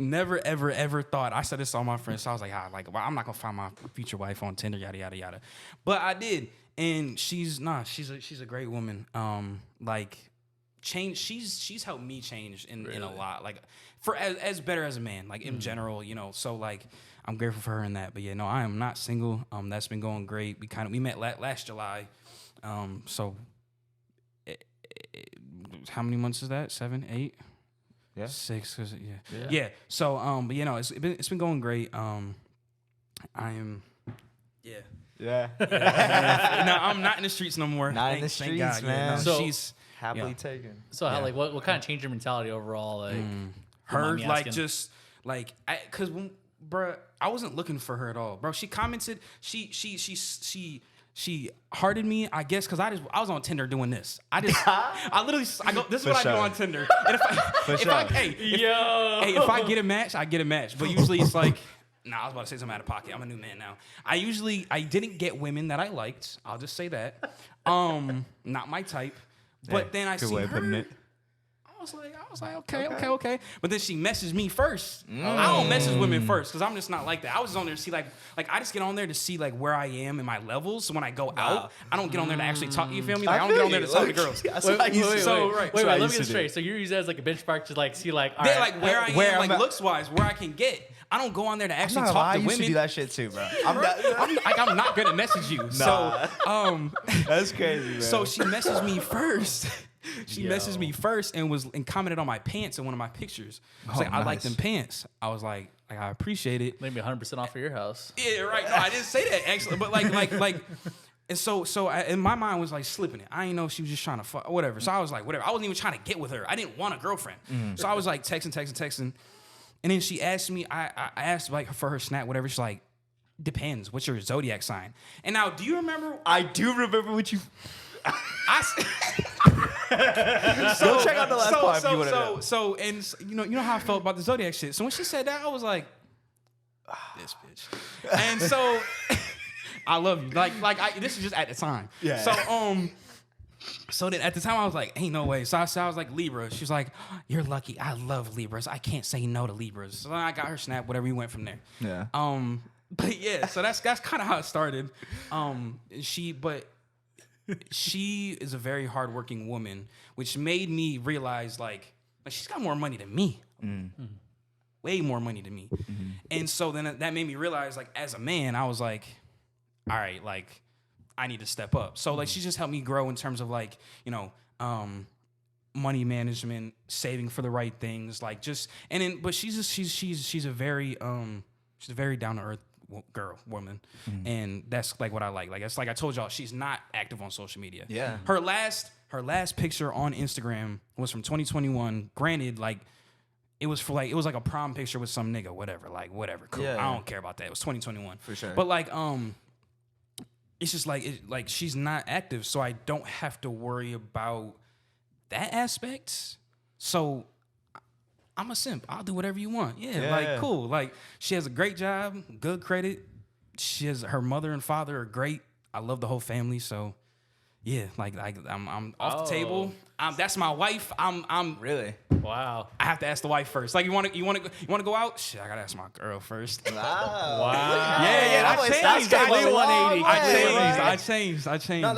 Speaker 3: never ever thought. I said this to all my friends. So I was like, well, I'm not gonna find my future wife on Tinder, yada yada yada. But I did, and she's a great woman. She's helped me change in a lot. Like for as better as a man, like in general, So like I'm grateful for her in that. But yeah, no, I am not single. That's been going great. We met last July. So how many months is that? 7, 8?
Speaker 5: Yeah.
Speaker 3: 6, 'cause, yeah. So, but it's been going great. I am, yeah.
Speaker 1: Yeah.
Speaker 3: No, I'm not in the streets no more.
Speaker 1: Not in the
Speaker 3: Thank
Speaker 1: streets,
Speaker 3: God. Yeah,
Speaker 1: man.
Speaker 3: no,
Speaker 2: So-
Speaker 3: she's
Speaker 1: Happily
Speaker 3: Yeah.
Speaker 1: taken.
Speaker 2: So how like what kind of changed your mentality overall? Like
Speaker 3: her,
Speaker 2: me
Speaker 3: like
Speaker 2: asking?
Speaker 3: just like, cause bruh, I wasn't looking for her at all, bro. She commented, she hearted me, I guess, cause I was on Tinder doing this. I go, this is
Speaker 1: For
Speaker 3: what I do
Speaker 1: sure.
Speaker 3: on Tinder. And if I get a match, I get a match. But usually it's like, nah, I was about to say something out of pocket. I'm a new man now. I didn't get women that I liked. I'll just say that. Not my type. But then I
Speaker 1: good
Speaker 3: see
Speaker 1: way of putting
Speaker 3: her.
Speaker 1: it.
Speaker 3: I was like, okay. But then she messaged me first. I don't message women first because I'm just not like that. I was on there to see like I just get on there to see like where I am in my levels. So when I go out, I don't get on there to actually talk. You feel me? Like I don't get on there to talk to girls.
Speaker 1: That's what I used to do.
Speaker 3: right.
Speaker 2: Wait,
Speaker 1: what I
Speaker 2: let me
Speaker 1: used
Speaker 2: get
Speaker 1: to
Speaker 2: straight.
Speaker 1: do.
Speaker 2: So you're using that as like a benchmark to like see like all
Speaker 3: They're
Speaker 2: right,
Speaker 3: like where I
Speaker 1: where
Speaker 3: am,
Speaker 1: I'm
Speaker 3: like
Speaker 1: at.
Speaker 3: looks wise, where I can get. I don't go on there to actually
Speaker 1: Not gonna lie,
Speaker 3: talk
Speaker 1: I
Speaker 3: to
Speaker 1: used to do
Speaker 3: women.
Speaker 1: that shit too, bro.
Speaker 3: I'm not gonna message you. So
Speaker 1: That's crazy, man.
Speaker 3: So she messaged me first. She messaged me first and commented on my pants in one of my pictures. I was like, I like
Speaker 1: nice.
Speaker 3: them pants. I was like I appreciate it.
Speaker 2: maybe 100% off for your house.
Speaker 3: Yeah, right. No, I didn't say that actually, but like, and so in my mind was like slipping it. I didn't know if she was just trying to fuck, whatever. So I was like, whatever. I wasn't even trying to get with her. I didn't want a girlfriend. So I was like texting, and then she asked me. I asked like for her snap, whatever. She's like, depends. What's your zodiac sign? And now, do you remember?
Speaker 1: I do remember what you.
Speaker 3: Go
Speaker 1: check out the last part if you wanna know.
Speaker 3: So you know how I felt about the zodiac shit. So when she said that, I was like, this bitch. And so I love you. This is just at the time.
Speaker 1: Yeah.
Speaker 3: So then at the time I was like, ain't no way. So I was like, Libra. She's like, you're lucky. I love Libras. I can't say no to Libras. So then I got her snap, whatever, we went from there.
Speaker 1: Yeah.
Speaker 3: But yeah, so that's kind of how it started. She is a very hardworking woman, which made me realize like she's got more money than me. Way more money than me. And so then that made me realize like as a man, I was like, all right, like I need to step up. So like she just helped me grow in terms of like, money management, saving for the right things, like just but she's a very down to earth woman, and that's like what I like. Like it's like I told y'all, she's not active on social media.
Speaker 1: Yeah.
Speaker 3: Her last picture on Instagram was from 2021. Granted, like it was like a prom picture with some nigga, whatever, cool.
Speaker 1: Yeah.
Speaker 3: I don't care about that. It was 2021
Speaker 1: For sure.
Speaker 3: But like it's just like she's not active, so I don't have to worry about that aspect. So I'm a simp. I'll do whatever you want. Yeah, like cool. Like she has a great job, good credit. Her mother and father are great. I love the whole family. So yeah, like I'm off the table. That's my wife. I'm
Speaker 1: Really?
Speaker 2: Wow.
Speaker 3: I have to ask the wife first. Like you want to go out? Shit, I gotta ask my girl first.
Speaker 1: Wow.
Speaker 2: Wow.
Speaker 3: Yeah, I changed. I changed.
Speaker 1: No,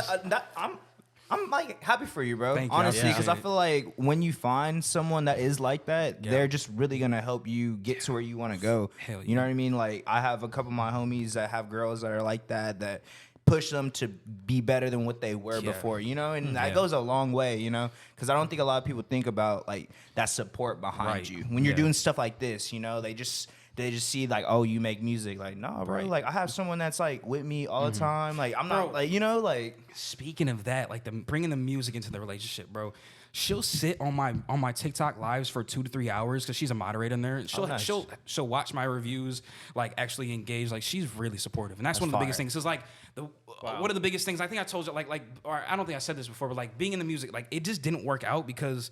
Speaker 1: I'm like happy for you, bro.
Speaker 3: Thank you, I
Speaker 1: Honestly, because I
Speaker 3: appreciate
Speaker 1: feel like when you find someone that is like that, they're just really gonna help you get to where you want to go.
Speaker 3: Hell
Speaker 1: You know what I mean? Like I have a couple of my homies that have girls that are like that push them to be better than what they were before, and that goes a long way, because I don't think a lot of people think about like that support behind
Speaker 3: Right.
Speaker 1: you when you're
Speaker 3: Yeah.
Speaker 1: doing stuff like this. They just see like, oh, you make music. Like, no, bro.
Speaker 3: Right.
Speaker 1: Like I have someone that's like with me all the time. Like I'm not
Speaker 3: Bro.
Speaker 1: like.
Speaker 3: Speaking of that, like bringing the music into the relationship, bro. She'll sit on my TikTok lives for 2 to 3 hours because she's a moderator in there.
Speaker 1: Nice.
Speaker 3: She'll watch my reviews, like actually engage. Like she's really supportive, and that's one of the biggest
Speaker 1: fire.
Speaker 3: things. It's like one of the biggest things. I think I told you, or I don't think I said this before, but like being in the music, like it just didn't work out because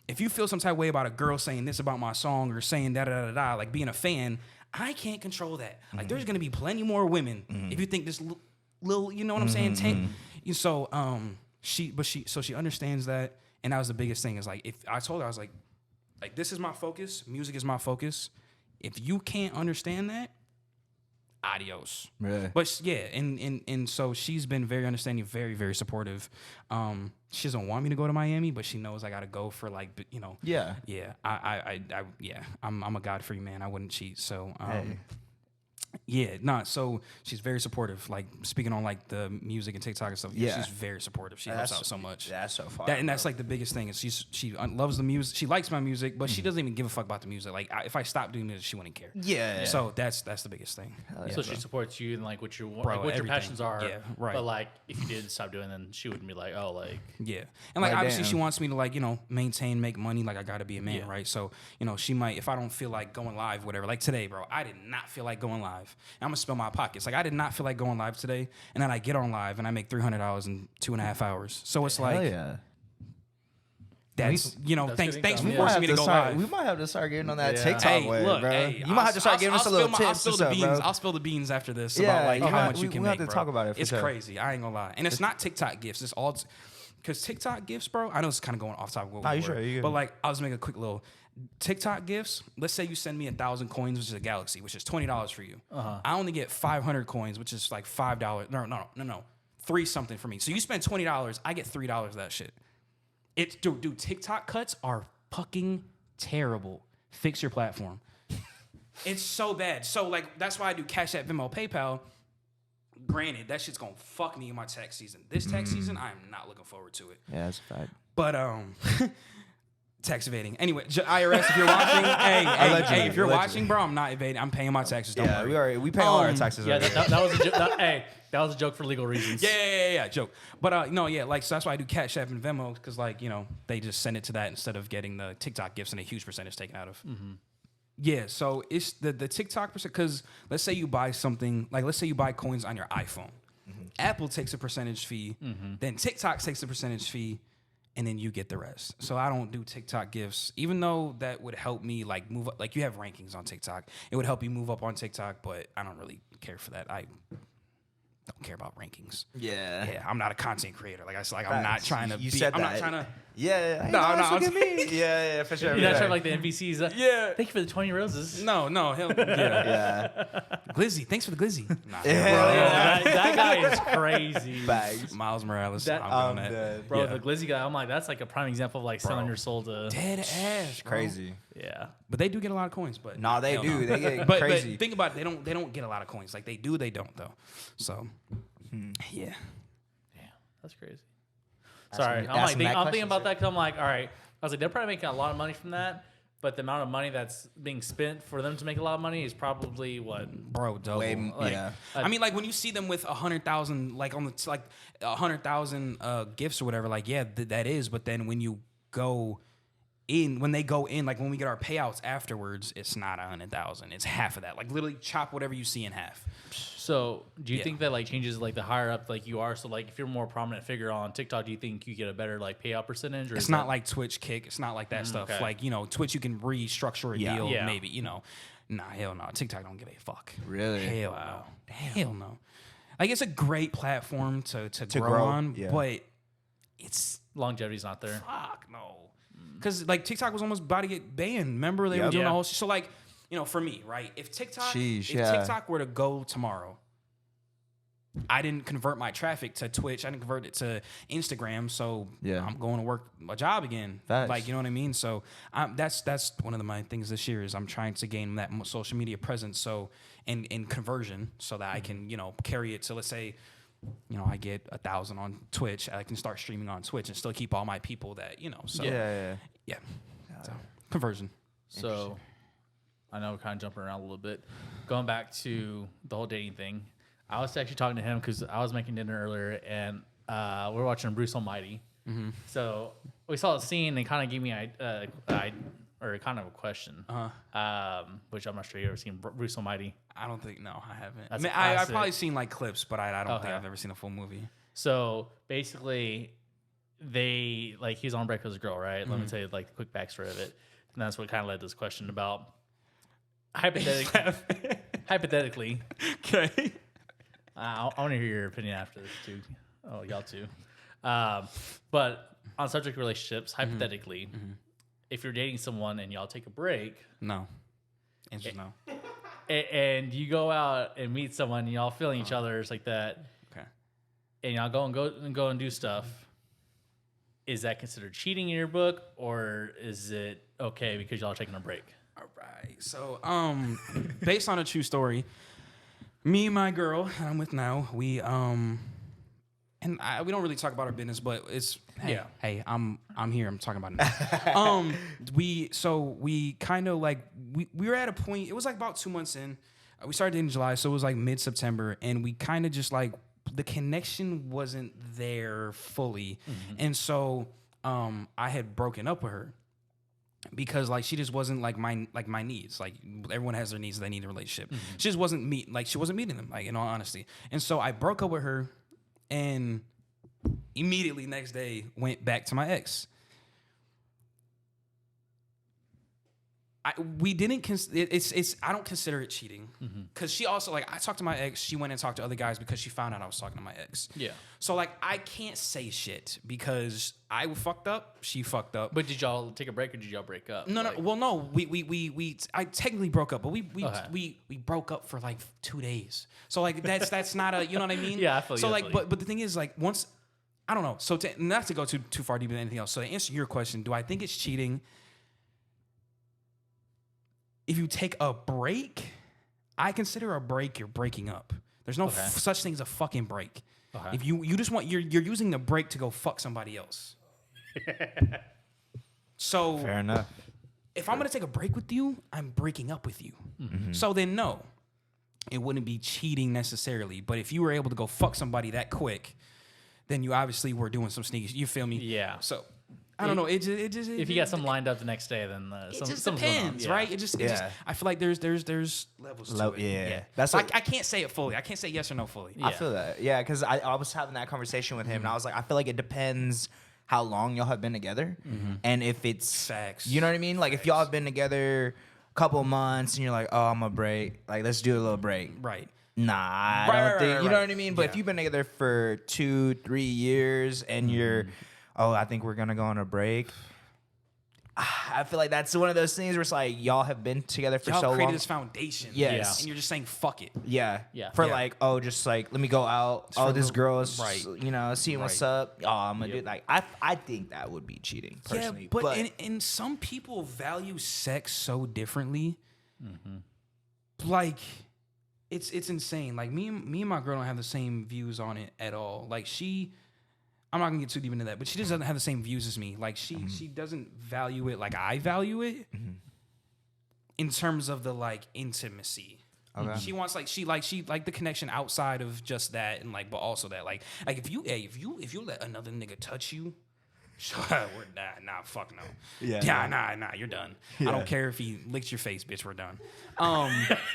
Speaker 3: if you feel some type of way about a girl saying this about my song or saying da da da da, like being a fan, I can't control that. Like there's gonna be plenty more women if you think this little, you know what I'm saying? So she understands that. And that was the biggest thing is like, if I told her, I was like, this is my focus. Music is my focus. If you can't understand that, adios.
Speaker 1: Really?
Speaker 3: But yeah, and so she's been very understanding, very, very supportive. She doesn't want me to go to Miami, but she knows I got to go for like,
Speaker 1: Yeah.
Speaker 3: Yeah. I'm a God-free man. I wouldn't cheat. So,
Speaker 1: Hey.
Speaker 3: yeah, so she's very supportive. Like speaking on like the music and TikTok and stuff.
Speaker 1: Yeah.
Speaker 3: She's very supportive. She helps out so much.
Speaker 1: That's so far.
Speaker 3: And that's like the biggest thing is she loves the music. She likes my music, but she doesn't even give a fuck about the music. Like if I stopped doing music, she wouldn't care.
Speaker 1: Yeah.
Speaker 3: So that's the biggest thing.
Speaker 2: So she supports you and like what you want,
Speaker 3: Bro,
Speaker 2: like what your
Speaker 3: everything.
Speaker 2: passions are.
Speaker 3: Yeah, right.
Speaker 2: But like if you did stop doing, then she wouldn't be like, oh, like
Speaker 3: Yeah. And like
Speaker 1: Like,
Speaker 3: obviously
Speaker 1: damn.
Speaker 3: she wants me to like, maintain, make money. Like I gotta be a man, right? So, she might, if I don't feel like going live, whatever. Like today, bro, I did not feel like going live. And I'm gonna spill my pockets. Like I did not feel like going live today. And then I get on live and I make $300 in 2.5 hours. So it's like
Speaker 1: yeah.
Speaker 3: that's
Speaker 2: That's
Speaker 3: thanks
Speaker 2: good
Speaker 3: thanks for
Speaker 2: income, yeah.
Speaker 3: forcing me to go live.
Speaker 1: We might have to start getting on that
Speaker 2: Yeah.
Speaker 1: TikTok
Speaker 3: Hey,
Speaker 1: way,
Speaker 3: look,
Speaker 1: bro.
Speaker 3: hey,
Speaker 1: You might have to start giving us a little tips.
Speaker 3: I'll spill
Speaker 1: or
Speaker 3: the
Speaker 1: something,
Speaker 3: beans.
Speaker 1: bro.
Speaker 3: I'll spill the beans after this
Speaker 1: Yeah,
Speaker 3: about like
Speaker 1: you
Speaker 3: how
Speaker 1: have-
Speaker 3: much you
Speaker 1: we
Speaker 3: can
Speaker 1: have
Speaker 3: make,
Speaker 1: to
Speaker 3: bro.
Speaker 1: talk about it for
Speaker 3: It's
Speaker 1: sure.
Speaker 3: crazy. I ain't gonna lie. And it's not TikTok gifts. It's all because TikTok gifts, bro. I know it's kind of going off topic. What
Speaker 1: Nah,
Speaker 3: we
Speaker 1: you
Speaker 3: were,
Speaker 1: sure, you good.
Speaker 3: but like, I'll just make a quick little TikTok gifts. Let's say you send me 1,000 coins, which is a Galaxy, which is $20 for you. I only get 500 coins, which is like $5. No, 3 something for me. So you spend $20, I get $3 of that shit. It's dude, TikTok cuts are fucking terrible. Fix your platform. It's so bad. So like that's why I do Cash App, Venmo, PayPal. Granted, that shit's gonna fuck me in my tax season. This tax season, I am not looking forward to it.
Speaker 1: Yeah, that's a fact.
Speaker 3: But tax evading. Anyway, IRS, if you're watching, hey, if you're watching, bro, I'm not evading. I'm paying my taxes. Don't
Speaker 1: Yeah,
Speaker 3: worry.
Speaker 1: we pay all our taxes.
Speaker 2: yeah,
Speaker 1: already.
Speaker 2: that was a joke. That was a joke for legal reasons.
Speaker 3: Yeah, joke. But no, yeah, like so that's why I do Cash App and Venmo because like they just send it to that instead of getting the TikTok gifts and a huge percentage taken out of. Yeah, so it's the TikTok percent because let's say you buy something like let's say you buy coins on your iPhone, Apple takes a percentage fee, then TikTok takes a percentage fee, and then you get the rest. So I don't do TikTok gifts, even though that would help me like move up. Like you have rankings on TikTok, it would help you move up on TikTok, but I don't really care for that. I don't care about rankings.
Speaker 1: Yeah.
Speaker 3: Yeah, I'm not a content creator. Like I said, like I'm not
Speaker 1: Facts.
Speaker 3: trying to.
Speaker 1: You
Speaker 3: be,
Speaker 1: said
Speaker 3: I'm
Speaker 1: that.
Speaker 3: not trying to.
Speaker 1: Yeah.
Speaker 3: No,
Speaker 1: no,
Speaker 3: no,
Speaker 1: look at me. Yeah, for sure.
Speaker 2: You're not
Speaker 1: yeah.
Speaker 2: trying like the NPCs.
Speaker 3: Yeah.
Speaker 2: Thank you for the 20 roses.
Speaker 3: No, hell, yeah.
Speaker 1: Yeah.
Speaker 3: Glizzy, thanks for the glizzy. Nah,
Speaker 1: Yeah.
Speaker 2: Bro,
Speaker 3: yeah.
Speaker 2: that guy is crazy.
Speaker 1: Bags.
Speaker 3: Miles Morales.
Speaker 2: That-
Speaker 3: I'm on that.
Speaker 1: dead.
Speaker 2: Bro,
Speaker 3: Yeah.
Speaker 2: the glizzy guy, I'm like, that's like a prime example of like selling your soul to.
Speaker 3: Dead ass. Bro.
Speaker 1: Crazy.
Speaker 2: Yeah.
Speaker 3: But they do get a lot of coins. But
Speaker 1: No, they
Speaker 3: hell
Speaker 1: do.
Speaker 3: no.
Speaker 1: They get
Speaker 3: but
Speaker 1: crazy.
Speaker 3: think about it. They don't get a lot of coins. Like they do, they don't though. So yeah.
Speaker 2: Damn, that's crazy.
Speaker 1: Asking
Speaker 2: Sorry,
Speaker 1: me-
Speaker 2: I'm like,
Speaker 1: asking that
Speaker 2: I'm thinking
Speaker 1: question,
Speaker 2: about
Speaker 1: sir.
Speaker 2: that because I'm like, all right. I was like, they're probably making a lot of money from that, but the amount of money that's being spent for them to make a lot of money is probably what.
Speaker 3: Bro, double.
Speaker 1: Way,
Speaker 2: Like,
Speaker 1: yeah.
Speaker 3: I mean, like when you see them with 100,000, like on the like 100,000 gifts or whatever, like yeah, that is. But then when you go in, when they go in, like when we get our payouts afterwards, it's not 100,000. It's half of that. Like literally chop whatever you see in half.
Speaker 2: So, do you
Speaker 3: Yeah.
Speaker 2: think that like changes like the higher up like you are? So, like if you're a more prominent figure on TikTok, do you think you get a better like payout percentage? Or
Speaker 3: It's
Speaker 2: is
Speaker 3: not
Speaker 2: that-
Speaker 3: like Twitch Kick. It's not like that stuff.
Speaker 2: okay.
Speaker 3: Like Twitch, you can restructure a
Speaker 1: Yeah.
Speaker 3: deal,
Speaker 2: Yeah.
Speaker 3: maybe. Nah, hell no. TikTok don't give a fuck.
Speaker 1: Really?
Speaker 3: Hell no. Hell no. Like it's a great platform to grow,
Speaker 1: grow,
Speaker 3: on,
Speaker 1: yeah.
Speaker 3: but it's
Speaker 2: longevity's not there?
Speaker 3: fuck no. Because like TikTok was almost about to get banned. Remember they were
Speaker 1: Yep.
Speaker 3: doing
Speaker 2: Yeah.
Speaker 3: the whole so like for me, right? If TikTok
Speaker 1: Sheesh,
Speaker 3: if
Speaker 1: yeah.
Speaker 3: TikTok were to go tomorrow, I didn't convert my traffic to Twitch. I didn't convert it to Instagram. So
Speaker 1: Yeah.
Speaker 3: I'm going to work a job again.
Speaker 1: Facts.
Speaker 3: Like, you know what I mean? So that's one of my things this year is I'm trying to gain that social media presence. So in conversion so that I can, carry it to, let's say, I get 1,000 on Twitch. I can start streaming on Twitch and still keep all my people that, so
Speaker 1: Yeah.
Speaker 3: yeah. So conversion.
Speaker 2: So, I know we're kind of jumping around a little bit. Going back to the whole dating thing, I was actually talking to him because I was making dinner earlier and we were watching Bruce Almighty.
Speaker 3: Mm-hmm.
Speaker 2: So we saw a scene and kind of gave me kind of a question, which I'm not sure you ever seen Bruce Almighty.
Speaker 3: I don't think, no, I haven't.
Speaker 2: That's
Speaker 3: I mean,
Speaker 2: a
Speaker 3: I've
Speaker 2: classic.
Speaker 3: probably seen like clips, but I don't think
Speaker 2: Okay.
Speaker 3: I've ever seen a full movie.
Speaker 2: So basically, he was on break with his girl, right? Let me tell you like the quick backstory of it, and that's what kind of led to this question about hypothetically.
Speaker 3: Okay.
Speaker 2: I want to hear your opinion after this too. Oh, y'all too. But on subject relationships, hypothetically, if you're dating someone and y'all take a break,
Speaker 3: No. Answer is no.
Speaker 2: and you go out and meet someone and y'all feeling each other, it's like that,
Speaker 3: Okay.
Speaker 2: and y'all go and do stuff. Is that considered cheating in your book, or is it okay because y'all are taking a break?
Speaker 3: All right. So, based on a true story, me and my girl that I'm with now, we we don't really talk about our business, but it's
Speaker 2: Yeah.
Speaker 3: Hey, I'm here. I'm talking about it now. we kind of like we were at a point. It was like about 2 months in. We started in July, so it was like mid-September, and we kind of just like the connection wasn't there fully, and so I had broken up with her. Because like she just wasn't like my needs. Like everyone has their needs, they need a relationship. She just wasn't she wasn't meeting them, like in all honesty. And so I broke up with her and immediately next day went back to my ex. We didn't I don't consider it cheating because she also I talked to my ex. She went and talked to other guys because she found out I was talking to my ex.
Speaker 2: Yeah.
Speaker 3: So I can't say shit because I fucked up. She fucked up.
Speaker 2: But did y'all take a break or did y'all break up?
Speaker 3: No.
Speaker 2: Like,
Speaker 3: Well, no. I technically broke up, but we
Speaker 2: Okay.
Speaker 3: broke up for like 2 days. So like that's not a, you know what I mean?
Speaker 2: Yeah, I feel you,
Speaker 3: So
Speaker 2: I
Speaker 3: like,
Speaker 2: feel you.
Speaker 3: but the thing is like once, I don't know. So not to go too far deeper than anything else. So to answer your question, do I think it's cheating? If you take a break, I consider a break you're breaking up. There's no
Speaker 2: Okay.
Speaker 3: such thing as a fucking break.
Speaker 2: Okay.
Speaker 3: If you just want you're using the break to go fuck somebody else. So
Speaker 1: Fair enough.
Speaker 3: if I'm gonna take a break with you, I'm breaking up with you. So then no, it wouldn't be cheating necessarily. But if you were able to go fuck somebody that quick, then you obviously were doing some sneaky. You feel me?
Speaker 2: Yeah.
Speaker 3: So I don't know. It just
Speaker 2: If you got something lined up the next day, then
Speaker 3: it just
Speaker 2: something's going on.
Speaker 3: depends,
Speaker 2: Yeah.
Speaker 3: right? It just
Speaker 1: Yeah.
Speaker 3: I feel like there's levels to it.
Speaker 1: Yeah. That's
Speaker 3: So
Speaker 1: what-
Speaker 3: I can't say it fully. I can't say yes or no fully.
Speaker 2: Yeah.
Speaker 1: I feel that. Yeah, because I was having that conversation with him, and I was like, I feel like it depends how long y'all have been together, and if it's
Speaker 3: Facts.
Speaker 1: you know what I mean. Like if y'all have been together a couple months and you're like, oh, I'm gonna break. Like let's do a little break.
Speaker 3: Right.
Speaker 1: Nah, I
Speaker 3: Right,
Speaker 1: don't
Speaker 3: right,
Speaker 1: think
Speaker 3: right,
Speaker 1: you know
Speaker 3: right.
Speaker 1: what I mean. But if
Speaker 3: Yeah.
Speaker 1: you've been together for 2-3 years and you're, oh, I think we're gonna go on a break. I feel like that's one of those things where it's like y'all have been together for
Speaker 3: Y'all
Speaker 1: so
Speaker 3: created
Speaker 1: long.
Speaker 3: this foundation.
Speaker 1: Yes.
Speaker 3: And you're just saying, fuck it.
Speaker 1: Yeah.
Speaker 2: Yeah.
Speaker 1: For
Speaker 3: Yeah.
Speaker 1: like, oh, just like let me go out. Oh,
Speaker 3: for
Speaker 1: this
Speaker 3: real.
Speaker 1: girl is
Speaker 3: Right.
Speaker 1: you know, seeing what's
Speaker 3: Right.
Speaker 1: up. Oh, I'm gonna do like I think that would be cheating personally.
Speaker 3: Yeah, but and some people value sex so differently. Like, it's insane. Like me and my girl don't have the same views on it at all. Like I'm not gonna get too deep into that, but she just doesn't have the same views as me. Like she doesn't value it like I value it in terms of the like intimacy.
Speaker 1: Okay.
Speaker 3: She wants like she like the connection outside of just that and like but also that like if you let another nigga touch you, we're nah fuck no. Nah, you're done. I don't care if he licks your face, bitch, we're done.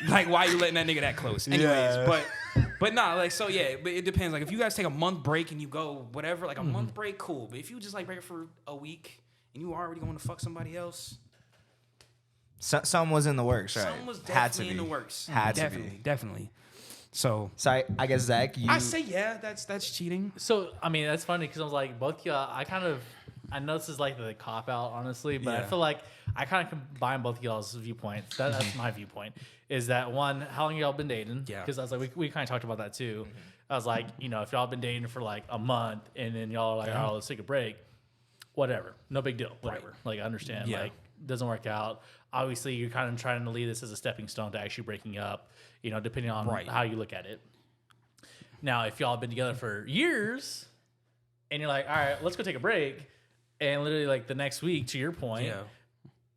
Speaker 3: Like why you letting that nigga that close? Anyways, but nah, like so yeah, but it depends. Like if you guys take a month break and you go whatever, like a month break, cool. But if you just like break it for a week and you already going to fuck somebody else,
Speaker 1: Some was in the works, right?
Speaker 3: something was
Speaker 1: Had to
Speaker 3: definitely in
Speaker 1: be.
Speaker 3: the works.
Speaker 1: Had to
Speaker 3: definitely,
Speaker 1: be.
Speaker 3: definitely. So
Speaker 1: So I guess Zach, you
Speaker 3: I say yeah, that's cheating.
Speaker 2: So I mean that's funny because I was like both y'all. I know this is like the cop out honestly, but I
Speaker 3: Yeah.
Speaker 2: feel like I kind of combine both y'all's viewpoints. That's my viewpoint. Is that one? How long y'all been dating?
Speaker 3: Yeah.
Speaker 2: Because I was like we kind of talked about that too. I was like if y'all been dating for like a month and then y'all are like oh let's take a break, whatever, no big deal, whatever. Like I understand.
Speaker 3: Yeah.
Speaker 2: Like doesn't work out. Obviously you're kind of trying to leave this as a stepping stone to actually breaking up. Depending on
Speaker 3: Right.
Speaker 2: how you look at it. Now, if y'all have been together for years and you're like, all right, let's go take a break, and literally like the next week, to your point,
Speaker 3: Yeah.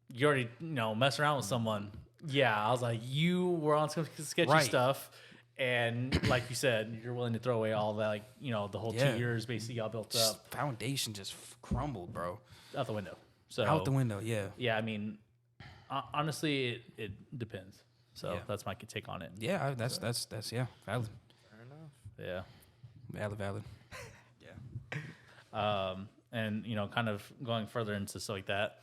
Speaker 2: you already mess around with someone. Yeah, I was like, you were on some sketchy
Speaker 3: Right.
Speaker 2: stuff, and like you said, you're willing to throw away all that, like the whole
Speaker 3: Yeah.
Speaker 2: 2 years basically y'all built up
Speaker 3: Foundation just crumbled, bro.
Speaker 2: out the window. So
Speaker 3: Out the window, yeah.
Speaker 2: yeah, I mean, honestly, it depends. So
Speaker 3: Yeah.
Speaker 2: that's my take on it.
Speaker 3: Yeah, that's yeah, valid.
Speaker 2: Yeah.
Speaker 3: Valid.
Speaker 2: And kind of going further into stuff like that,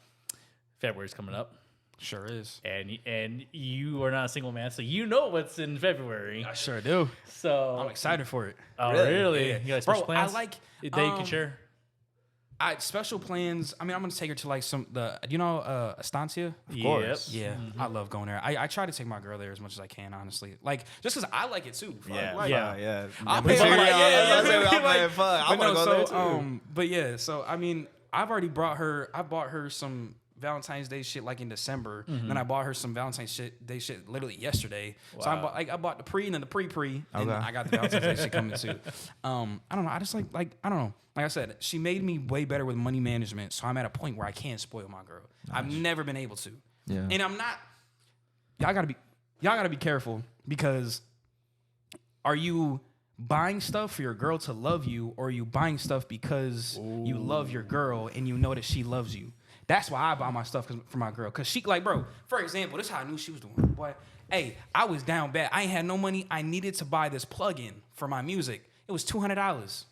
Speaker 2: February's coming up,
Speaker 3: Sure is.
Speaker 2: and you are not a single man, so you know what's in February.
Speaker 3: I sure do.
Speaker 2: So
Speaker 3: I'm excited for it.
Speaker 2: Oh,
Speaker 1: Really?
Speaker 2: really?
Speaker 3: Yeah.
Speaker 2: You got
Speaker 3: Bro,
Speaker 2: special plans?
Speaker 3: I like
Speaker 2: that you can share.
Speaker 3: special plans. I mean, I'm gonna take her to like Estancia.
Speaker 2: Of
Speaker 1: course.
Speaker 3: Yeah, I love going there. I try to take my girl there as much as I can, honestly. Like just because I like it too. Fuck, like,
Speaker 1: yeah.
Speaker 3: I'll
Speaker 1: Me
Speaker 3: pay
Speaker 1: too.
Speaker 3: for it.
Speaker 1: Yeah,
Speaker 3: Yeah,
Speaker 1: I'm
Speaker 3: like-
Speaker 1: like, fuck, I
Speaker 3: But
Speaker 1: want to
Speaker 3: no,
Speaker 1: go there
Speaker 3: so
Speaker 1: too.
Speaker 3: but yeah, so I mean, I've already brought her. I bought her some Valentine's Day shit like in December. And then I bought her some Valentine's Day shit literally yesterday. So I bought the pre and then the pre, and
Speaker 1: Okay.
Speaker 3: I got the Valentine's Day shit coming too. I don't know. I just like I don't know. Like I said, she made me way better with money management. So I'm at a point where I can't spoil my girl. I've never been able to.
Speaker 1: Yeah.
Speaker 3: And I'm not. Y'all gotta be careful because are you buying stuff for your girl to love you, or are you buying stuff because you love your girl and you know that she loves you? That's why I buy my stuff for my girl. Cause she like, bro, for example, this is how I knew she was doing. Boy, hey, I was down bad. I ain't had no money. I needed to buy this plug-in for my music. It was $200.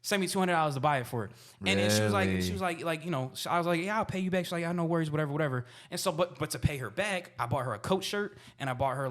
Speaker 3: Sent me $200 to buy it for it. And then she was like, I was like, yeah, I'll pay you back. She's like, yeah, no worries, whatever. And so, but to pay her back, I bought her a coat shirt and I bought her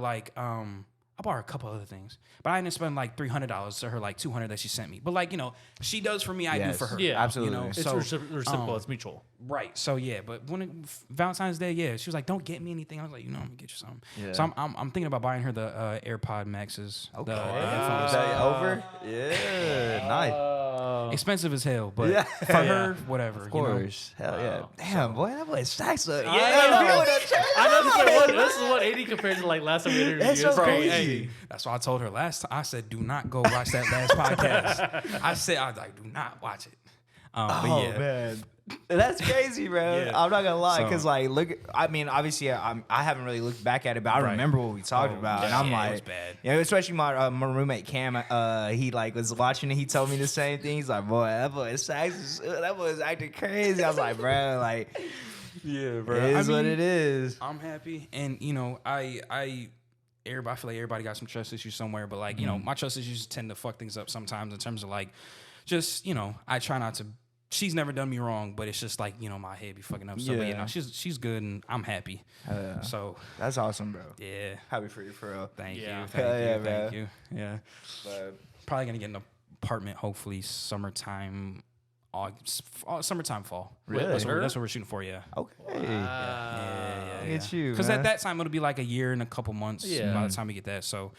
Speaker 3: I bought her a couple other things, but I didn't spend like $300 to her like $200 that she sent me. But like she does for me, I do
Speaker 1: Yes.
Speaker 3: for her.
Speaker 2: Yeah,
Speaker 1: absolutely.
Speaker 2: It's
Speaker 3: So,
Speaker 2: reciprocal. It's mutual.
Speaker 3: Right. So yeah, but when Valentine's Day, yeah, she was like, "Don't get me anything." I was like, "I'm gonna get you something."
Speaker 1: Yeah.
Speaker 3: So I'm thinking about buying her the AirPod Maxes.
Speaker 1: Okay.
Speaker 3: The
Speaker 1: Is
Speaker 3: headphones.
Speaker 1: that over? Yeah, nice.
Speaker 3: Expensive as hell, but
Speaker 1: Yeah.
Speaker 3: for her, whatever.
Speaker 1: Of course. Hell yeah.
Speaker 2: Wow.
Speaker 1: Damn, boy, that boy stacks up.
Speaker 2: I know this is what 80 compared to like last time we interviewed.
Speaker 1: That's
Speaker 2: you. It's
Speaker 1: so
Speaker 2: crazy.
Speaker 1: crazy.
Speaker 3: That's why I told her last time. I said, "Do not go watch that last podcast." I was like, "Do not watch it." But
Speaker 1: Oh
Speaker 3: yeah.
Speaker 1: man, that's crazy, bro.
Speaker 3: Yeah.
Speaker 1: I'm not gonna lie,
Speaker 3: So-
Speaker 1: because like, look, I mean, obviously, I haven't really looked back at it, but I
Speaker 3: Right.
Speaker 1: remember what we talked
Speaker 3: Oh,
Speaker 1: about, and
Speaker 3: yeah,
Speaker 1: I'm
Speaker 3: it
Speaker 1: like,
Speaker 3: was bad.
Speaker 1: yeah, especially my roommate Cam, he like was watching it. He told me the same thing. He's like, boy, that boy is acting crazy. I was like, bro, like,
Speaker 3: Yeah,
Speaker 1: it is what it is.
Speaker 3: I'm happy, and I feel like everybody got some trust issues somewhere, but like my trust issues tend to fuck things up sometimes in terms of like, just I try not to she's never done me wrong, but it's just like, you know, my head be fucking up. So, but, you
Speaker 1: Yeah.
Speaker 3: know, she's good and I'm happy. So,
Speaker 1: That's awesome, bro.
Speaker 3: yeah.
Speaker 1: Happy for you, for real.
Speaker 3: Thank
Speaker 2: Yeah.
Speaker 3: you.
Speaker 1: Hell yeah,
Speaker 3: Thank
Speaker 1: bro.
Speaker 3: you. Yeah.
Speaker 1: But
Speaker 3: Probably going to get an apartment, hopefully, summertime, summertime, fall.
Speaker 1: Really?
Speaker 3: That's what we're shooting for, yeah.
Speaker 1: okay.
Speaker 3: Yeah.
Speaker 1: Look at you,
Speaker 3: Because
Speaker 1: man.
Speaker 3: at that time, it'll be like a year and a couple months
Speaker 2: Yeah.
Speaker 3: by the time we get that. So,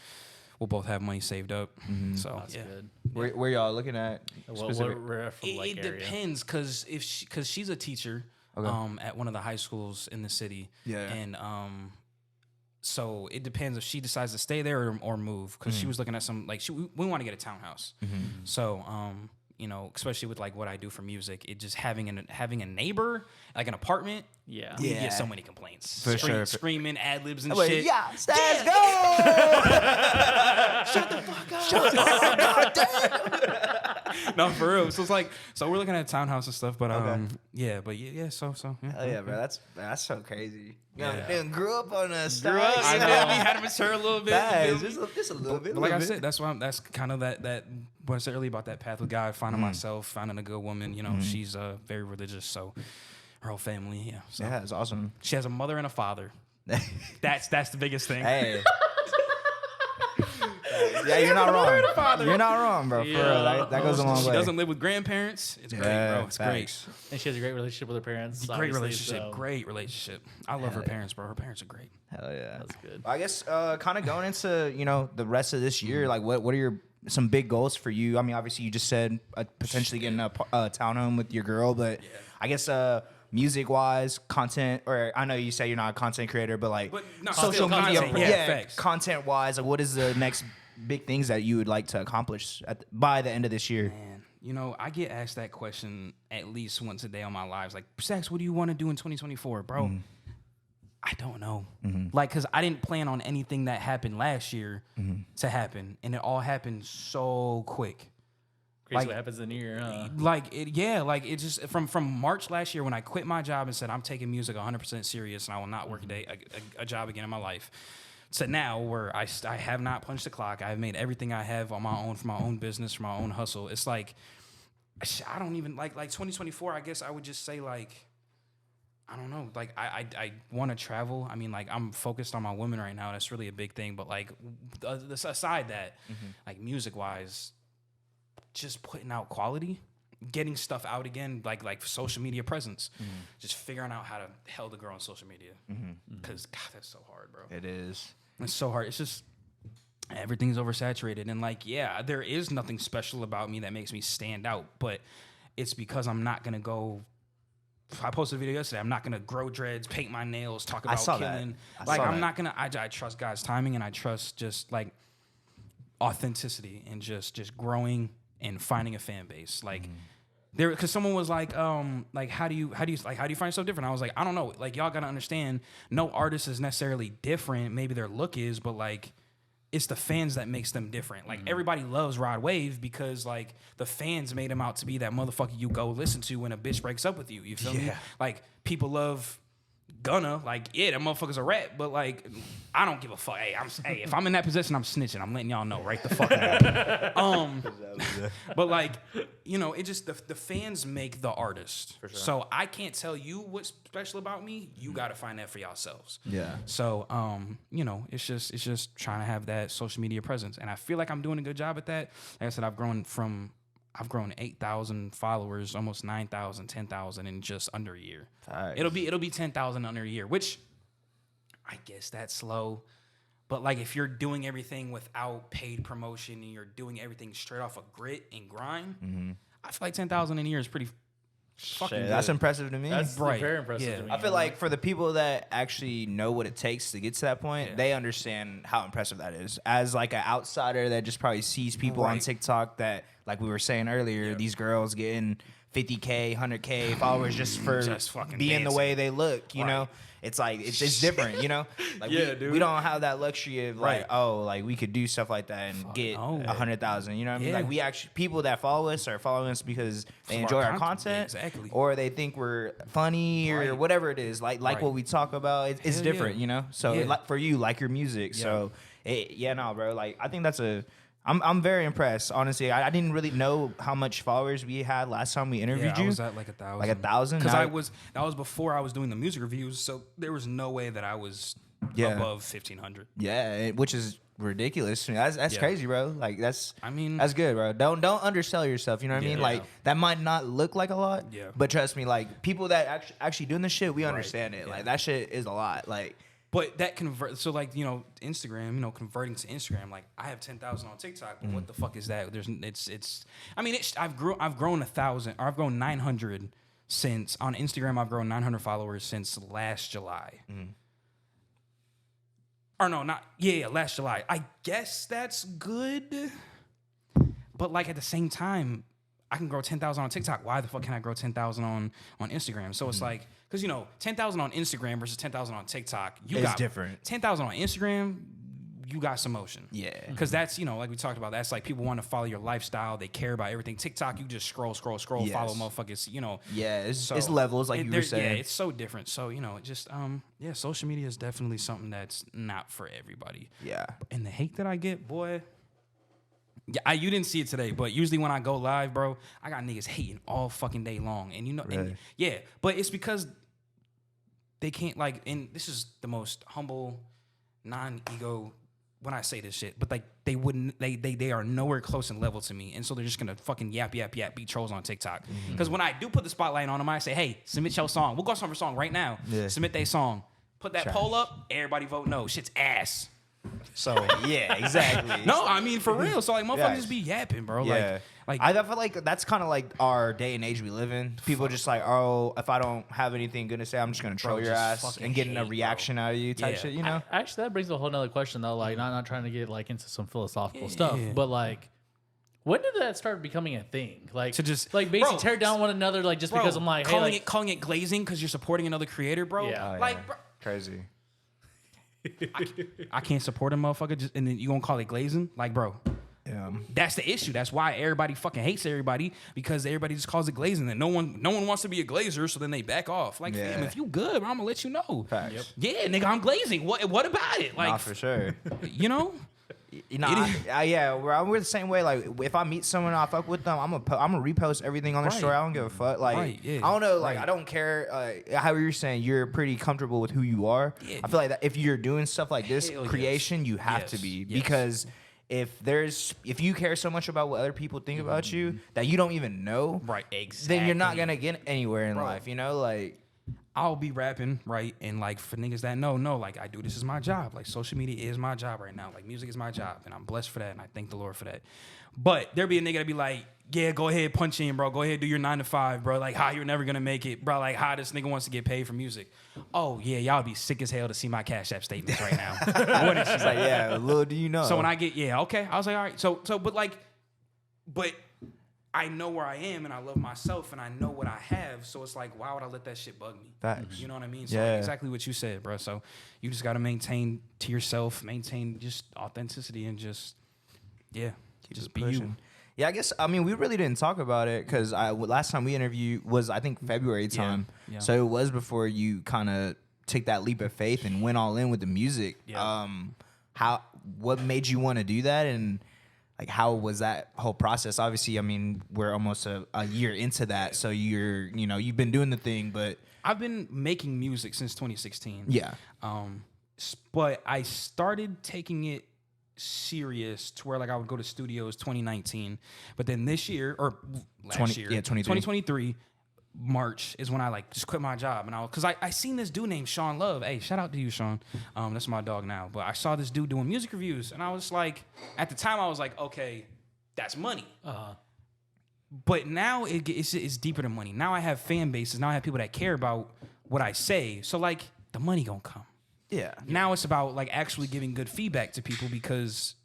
Speaker 3: we'll both have money saved up. So,
Speaker 2: That's
Speaker 3: yeah.
Speaker 2: good.
Speaker 1: Where y'all looking at?
Speaker 2: What
Speaker 1: specific-
Speaker 2: reference
Speaker 3: It
Speaker 2: area?
Speaker 3: depends because because she's a teacher at one of the high schools in the city.
Speaker 1: Yeah.
Speaker 3: And so it depends if she decides to stay there or move because she was looking at some like we want to get a townhouse. So you know, especially with like what I do for music, it just having a neighbor like an apartment.
Speaker 2: Yeah.
Speaker 3: We
Speaker 1: Yeah.
Speaker 3: get so many complaints.
Speaker 1: For sure.
Speaker 3: Screaming ad libs and
Speaker 1: Wait,
Speaker 3: shit.
Speaker 1: yeah, Stas, go!
Speaker 3: No, for real. So it's like, so we're looking at a townhouse and stuff, but yeah, so yeah.
Speaker 1: Oh yeah, bro, that's so crazy.
Speaker 3: Yeah.
Speaker 1: Yeah, grew up on a
Speaker 2: Grew up,
Speaker 3: I
Speaker 1: Stas.
Speaker 3: know we had to mature a little bit. you feel me?
Speaker 1: Just a little bit.
Speaker 3: But like I
Speaker 1: little
Speaker 3: said, that's kind of that what I said earlier about that path with God, finding myself, finding a good woman. You know, she's very religious, so her whole family, yeah. So
Speaker 1: yeah, it's awesome.
Speaker 3: she has a mother and a father. That's the biggest thing.
Speaker 1: Hey. Yeah, you're not wrong. You're not wrong, bro. For real, that goes a long
Speaker 3: She
Speaker 1: way.
Speaker 3: doesn't live with grandparents. It's great, bro. It's
Speaker 1: facts.
Speaker 2: And she has a great relationship with her parents.
Speaker 3: great.
Speaker 2: obviously,
Speaker 3: Relationship.
Speaker 2: so
Speaker 3: Great relationship. I love her parents, bro. Her parents are great.
Speaker 1: Hell yeah.
Speaker 2: That's good.
Speaker 1: I guess kind of going into the rest of this year, like what are your some big goals for you? I mean, obviously you just said potentially getting a townhome with your girl, but I guess music wise, content, or I know you say you're not a content creator, but like
Speaker 3: no,
Speaker 1: social
Speaker 3: still
Speaker 1: media,
Speaker 3: content, yeah, facts.
Speaker 1: content wise, like what is the next big things that you would like to accomplish by the end of this year?
Speaker 3: Man, you know, I get asked that question at least once a day on my lives. Like, Sax, what do you want to do in 2024, bro? I don't know. Like, because I didn't plan on anything that happened last year to happen, and it all happened so quick.
Speaker 2: Crazy
Speaker 3: Like-
Speaker 2: what happens in a year, huh?
Speaker 3: Like it just from March last year when I quit my job and said I'm taking music 100% serious and I will not work a job again in my life. To now where I have not punched the clock. I've made everything I have on my own for my own business, for my own hustle. It's like I don't even like 2024. I guess I would just say like I don't know. Like I want to travel. I mean, like I'm focused on my woman right now. That's really a big thing. But like aside that, like music wise, just putting out quality, getting stuff out again, like social media presence, just figuring out how to held the girl on social media. Because God, that's so hard, bro.
Speaker 1: It is.
Speaker 3: It's so hard. It's just everything's oversaturated, and like, yeah, there is nothing special about me that makes me stand out, but it's because I'm not gonna go. I posted a video yesterday. I'm not gonna grow dreads, paint my nails, talk about
Speaker 1: saw that.
Speaker 3: killing.
Speaker 1: I
Speaker 3: Like,
Speaker 1: saw
Speaker 3: I'm
Speaker 1: that.
Speaker 3: not gonna. I trust God's timing, and I trust just like authenticity and just growing and finding a fan base. Like there, because someone was like how do you find yourself different? I was like, I don't know. Like, y'all gotta understand, no artist is necessarily different. Maybe their look is, but like it's the fans that makes them different. Like everybody loves Rod Wave because like the fans made him out to be that motherfucker you go listen to when a bitch breaks up with you. You feel me? Like people love Gunna, like, yeah, that motherfucker's a rat, but like, I don't give a fuck. Hey, if I'm in that position, I'm snitching. I'm letting y'all know right the fuck now. But like, you know, it just the fans make the artist. For sure. So I can't tell you what's special about me. You got to find that for yourselves.
Speaker 1: Yeah.
Speaker 3: So you know, it's just trying to have that social media presence, and I feel like I'm doing a good job at that. Like I said, I've grown 8,000 followers, almost 9,000, 10,000 in just under a year.
Speaker 1: Nice.
Speaker 3: It'll be 10,000 under a year, which I guess that's slow. But like if you're doing everything without paid promotion and you're doing everything straight off of grit and grind, I feel like 10,000 in a year is pretty fucking good.
Speaker 1: That's impressive to me.
Speaker 2: That's
Speaker 3: Right.
Speaker 2: very impressive
Speaker 3: Yeah.
Speaker 2: to me.
Speaker 1: I feel like for the people that actually know what it takes to get to that point, they understand how impressive that is. As like an outsider that just probably sees people on
Speaker 3: Right.
Speaker 1: TikTok that, like we were saying earlier, these girls getting 50K, 100K followers just for
Speaker 3: Just fucking
Speaker 1: being the
Speaker 3: dancing.
Speaker 1: way they look, you know?
Speaker 3: Right.
Speaker 1: It's like, it's different, you know? Like
Speaker 3: Yeah,
Speaker 1: we
Speaker 3: dude.
Speaker 1: don't have that luxury of like,
Speaker 3: Right.
Speaker 1: oh, like we could do stuff like that and get
Speaker 3: no.
Speaker 1: 100,000, you know what I mean?
Speaker 3: Yeah.
Speaker 1: Like we actually, people that follow us are following us because they
Speaker 3: For our
Speaker 1: enjoy our
Speaker 3: content.
Speaker 1: content
Speaker 3: Exactly.
Speaker 1: or they think we're funny or
Speaker 3: Right.
Speaker 1: whatever it is, like
Speaker 3: Right.
Speaker 1: what we talk about. It's
Speaker 3: Hell
Speaker 1: different,
Speaker 3: yeah.
Speaker 1: you know. So
Speaker 3: Yeah.
Speaker 1: like for you, like your music. So yeah, no, bro. Like I think that's a I'm very impressed. Honestly, I didn't really know how much followers we had last time we interviewed
Speaker 3: I
Speaker 1: you.
Speaker 3: was at like 1,000.
Speaker 1: Like 1,000?
Speaker 3: Because
Speaker 1: Now-
Speaker 3: that was before I was doing the music reviews, so there was no way that I was
Speaker 1: Yeah.
Speaker 3: above 1,500.
Speaker 1: Yeah, which is ridiculous. That's
Speaker 3: Yeah.
Speaker 1: crazy, bro. Like that's good, bro. Don't undersell yourself. You know what I mean?
Speaker 3: Yeah.
Speaker 1: Like that might not look like a lot,
Speaker 3: Yeah.
Speaker 1: but trust me, like people that actually doing this shit, we understand it. Like that shit is a lot. Like
Speaker 3: But that so like, Instagram, converting to Instagram, like I have 10,000 on TikTok, but what the fuck is that? I've grown 1,000, or I've grown 900 since on Instagram. I've grown 900 followers since last July. Or no, last July. I guess that's good. But like at the same time, I can grow 10,000 on TikTok. Why the fuck can I grow 10,000 on Instagram? So it's like, because 10,000 on Instagram versus 10,000 on TikTok,
Speaker 1: It's different.
Speaker 3: 10,000 on Instagram, you got some motion.
Speaker 1: Yeah.
Speaker 3: Because that's, like we talked about, that's like people want to follow your lifestyle. They care about everything. TikTok, you just scroll, follow
Speaker 1: Yes.
Speaker 3: motherfuckers,
Speaker 1: yeah, it's levels like you were saying.
Speaker 3: Yeah, it's so different. So, social media is definitely something that's not for everybody.
Speaker 1: Yeah.
Speaker 3: And the hate that I get, boy. Yeah, you didn't see it today, but usually when I go live, bro, I got niggas hating all fucking day long. And
Speaker 1: Really?
Speaker 3: but it's because they can't and this is the most humble, non-ego when I say this shit, but like they are nowhere close in level to me. And so they're just gonna fucking yap, be trolls on TikTok. Because when I do put the spotlight on them, I say, hey, submit your song. We'll go song for song right now.
Speaker 1: Yeah.
Speaker 3: Submit their song. Put that
Speaker 1: Trash.
Speaker 3: poll up, everybody vote no. Shit's ass.
Speaker 1: So yeah, exactly.
Speaker 3: No, I mean for real. So like motherfuckers
Speaker 1: Yeah.
Speaker 3: just be yapping, bro.
Speaker 1: Yeah.
Speaker 3: Like
Speaker 1: I feel like that's kind of like our day and age we live in. People just like, oh, if I don't have anything good to say, I'm just gonna troll your
Speaker 3: just
Speaker 1: ass
Speaker 3: fucking
Speaker 1: and getting a
Speaker 3: hate,
Speaker 1: reaction out of you type
Speaker 3: Yeah.
Speaker 1: shit. You know?
Speaker 2: Actually, that brings a whole nother question though. Like, not trying to get like into some philosophical stuff, but like, when did that start becoming a thing? Like
Speaker 3: To just-
Speaker 2: like basically
Speaker 3: Bro,
Speaker 2: tear down one another, like just
Speaker 3: bro,
Speaker 2: because I'm like, hey,
Speaker 3: calling
Speaker 2: like,
Speaker 3: calling it glazing because you're supporting another creator, bro.
Speaker 2: Yeah.
Speaker 1: Oh, yeah.
Speaker 3: Bro,
Speaker 1: Crazy.
Speaker 3: I can't support a motherfucker, and then you gonna call it glazing? Like, bro,
Speaker 1: Yeah.
Speaker 3: that's the issue. That's why everybody fucking hates everybody, because everybody just calls it glazing. And no one wants to be a glazer, so then they back off. Like,
Speaker 1: Yeah.
Speaker 3: fam, if you good, bro, I'm gonna let you know.
Speaker 1: Facts. Yep.
Speaker 3: Yeah, nigga, I'm glazing. What about it? Like,
Speaker 1: Nah, for sure.
Speaker 3: you know?
Speaker 1: You know, yeah, we're the same way. Like, if I meet someone, I fuck with them. I'm gonna repost everything on their
Speaker 3: Right.
Speaker 1: story. I don't give a fuck. Like,
Speaker 3: Right, yeah.
Speaker 1: I don't know. Like,
Speaker 3: Right.
Speaker 1: I don't care. How you're saying you're pretty comfortable with who you are.
Speaker 3: Yeah.
Speaker 1: I feel like that if you're doing stuff like this
Speaker 3: Hell yes.
Speaker 1: creation, you have to
Speaker 3: Yes.
Speaker 1: be
Speaker 3: Yes.
Speaker 1: because if you care so much about what other people think about you that you don't even know,
Speaker 3: Right,
Speaker 1: then you're not
Speaker 3: exactly.
Speaker 1: gonna get anywhere in
Speaker 3: Bro.
Speaker 1: life. You know, like.
Speaker 3: I'll be rapping, right? And like for niggas that know, like I do this is my job. Like social media is my job right now. Like music is my job. And I'm blessed for that. And I thank the Lord for that. But there be a nigga that be like, yeah, go ahead, punch in, bro. Go ahead, do your 9 to 5, bro. Like how you're never gonna make it, bro. Like how this nigga wants to get paid for music. Oh yeah, y'all be sick as hell to see my Cash App statements right now. What is
Speaker 1: It's like, yeah, little do you know.
Speaker 3: So when I get, okay, I was like, all right. So, but I know where I am and I love myself and I know what I have. So it's like, why would I let that shit bug me?
Speaker 1: Facts.
Speaker 3: You know what I mean? So
Speaker 1: Yeah.
Speaker 3: like exactly what you said, bro. So you just got to maintain to yourself, maintain just authenticity and just, just be you.
Speaker 1: pushing. Yeah, I guess we really didn't talk about it because last time we interviewed was I think February time,
Speaker 3: yeah.
Speaker 1: so it was before you kind of took that leap of faith and went all in with the music.
Speaker 3: Yeah.
Speaker 1: What made you want to do that, and like how was that whole process? Obviously, we're almost a year into that, so you've been doing the thing, but
Speaker 3: I've been making music since 2016.
Speaker 1: yeah,
Speaker 3: But I started taking it serious to where like I would go to studios 2019, but then this year or last year, 2023 March is when I like just quit my job, and because I seen this dude named Sean Love. Hey, shout out to you, Sean. That's my dog now. But I saw this dude doing music reviews, and I was like, at the time I was like, okay, that's money. But now it's deeper than money. Now I have fan bases. Now I have people that care about what I say. So like the money gonna come.
Speaker 1: yeah,
Speaker 3: Now it's about like actually giving good feedback to people because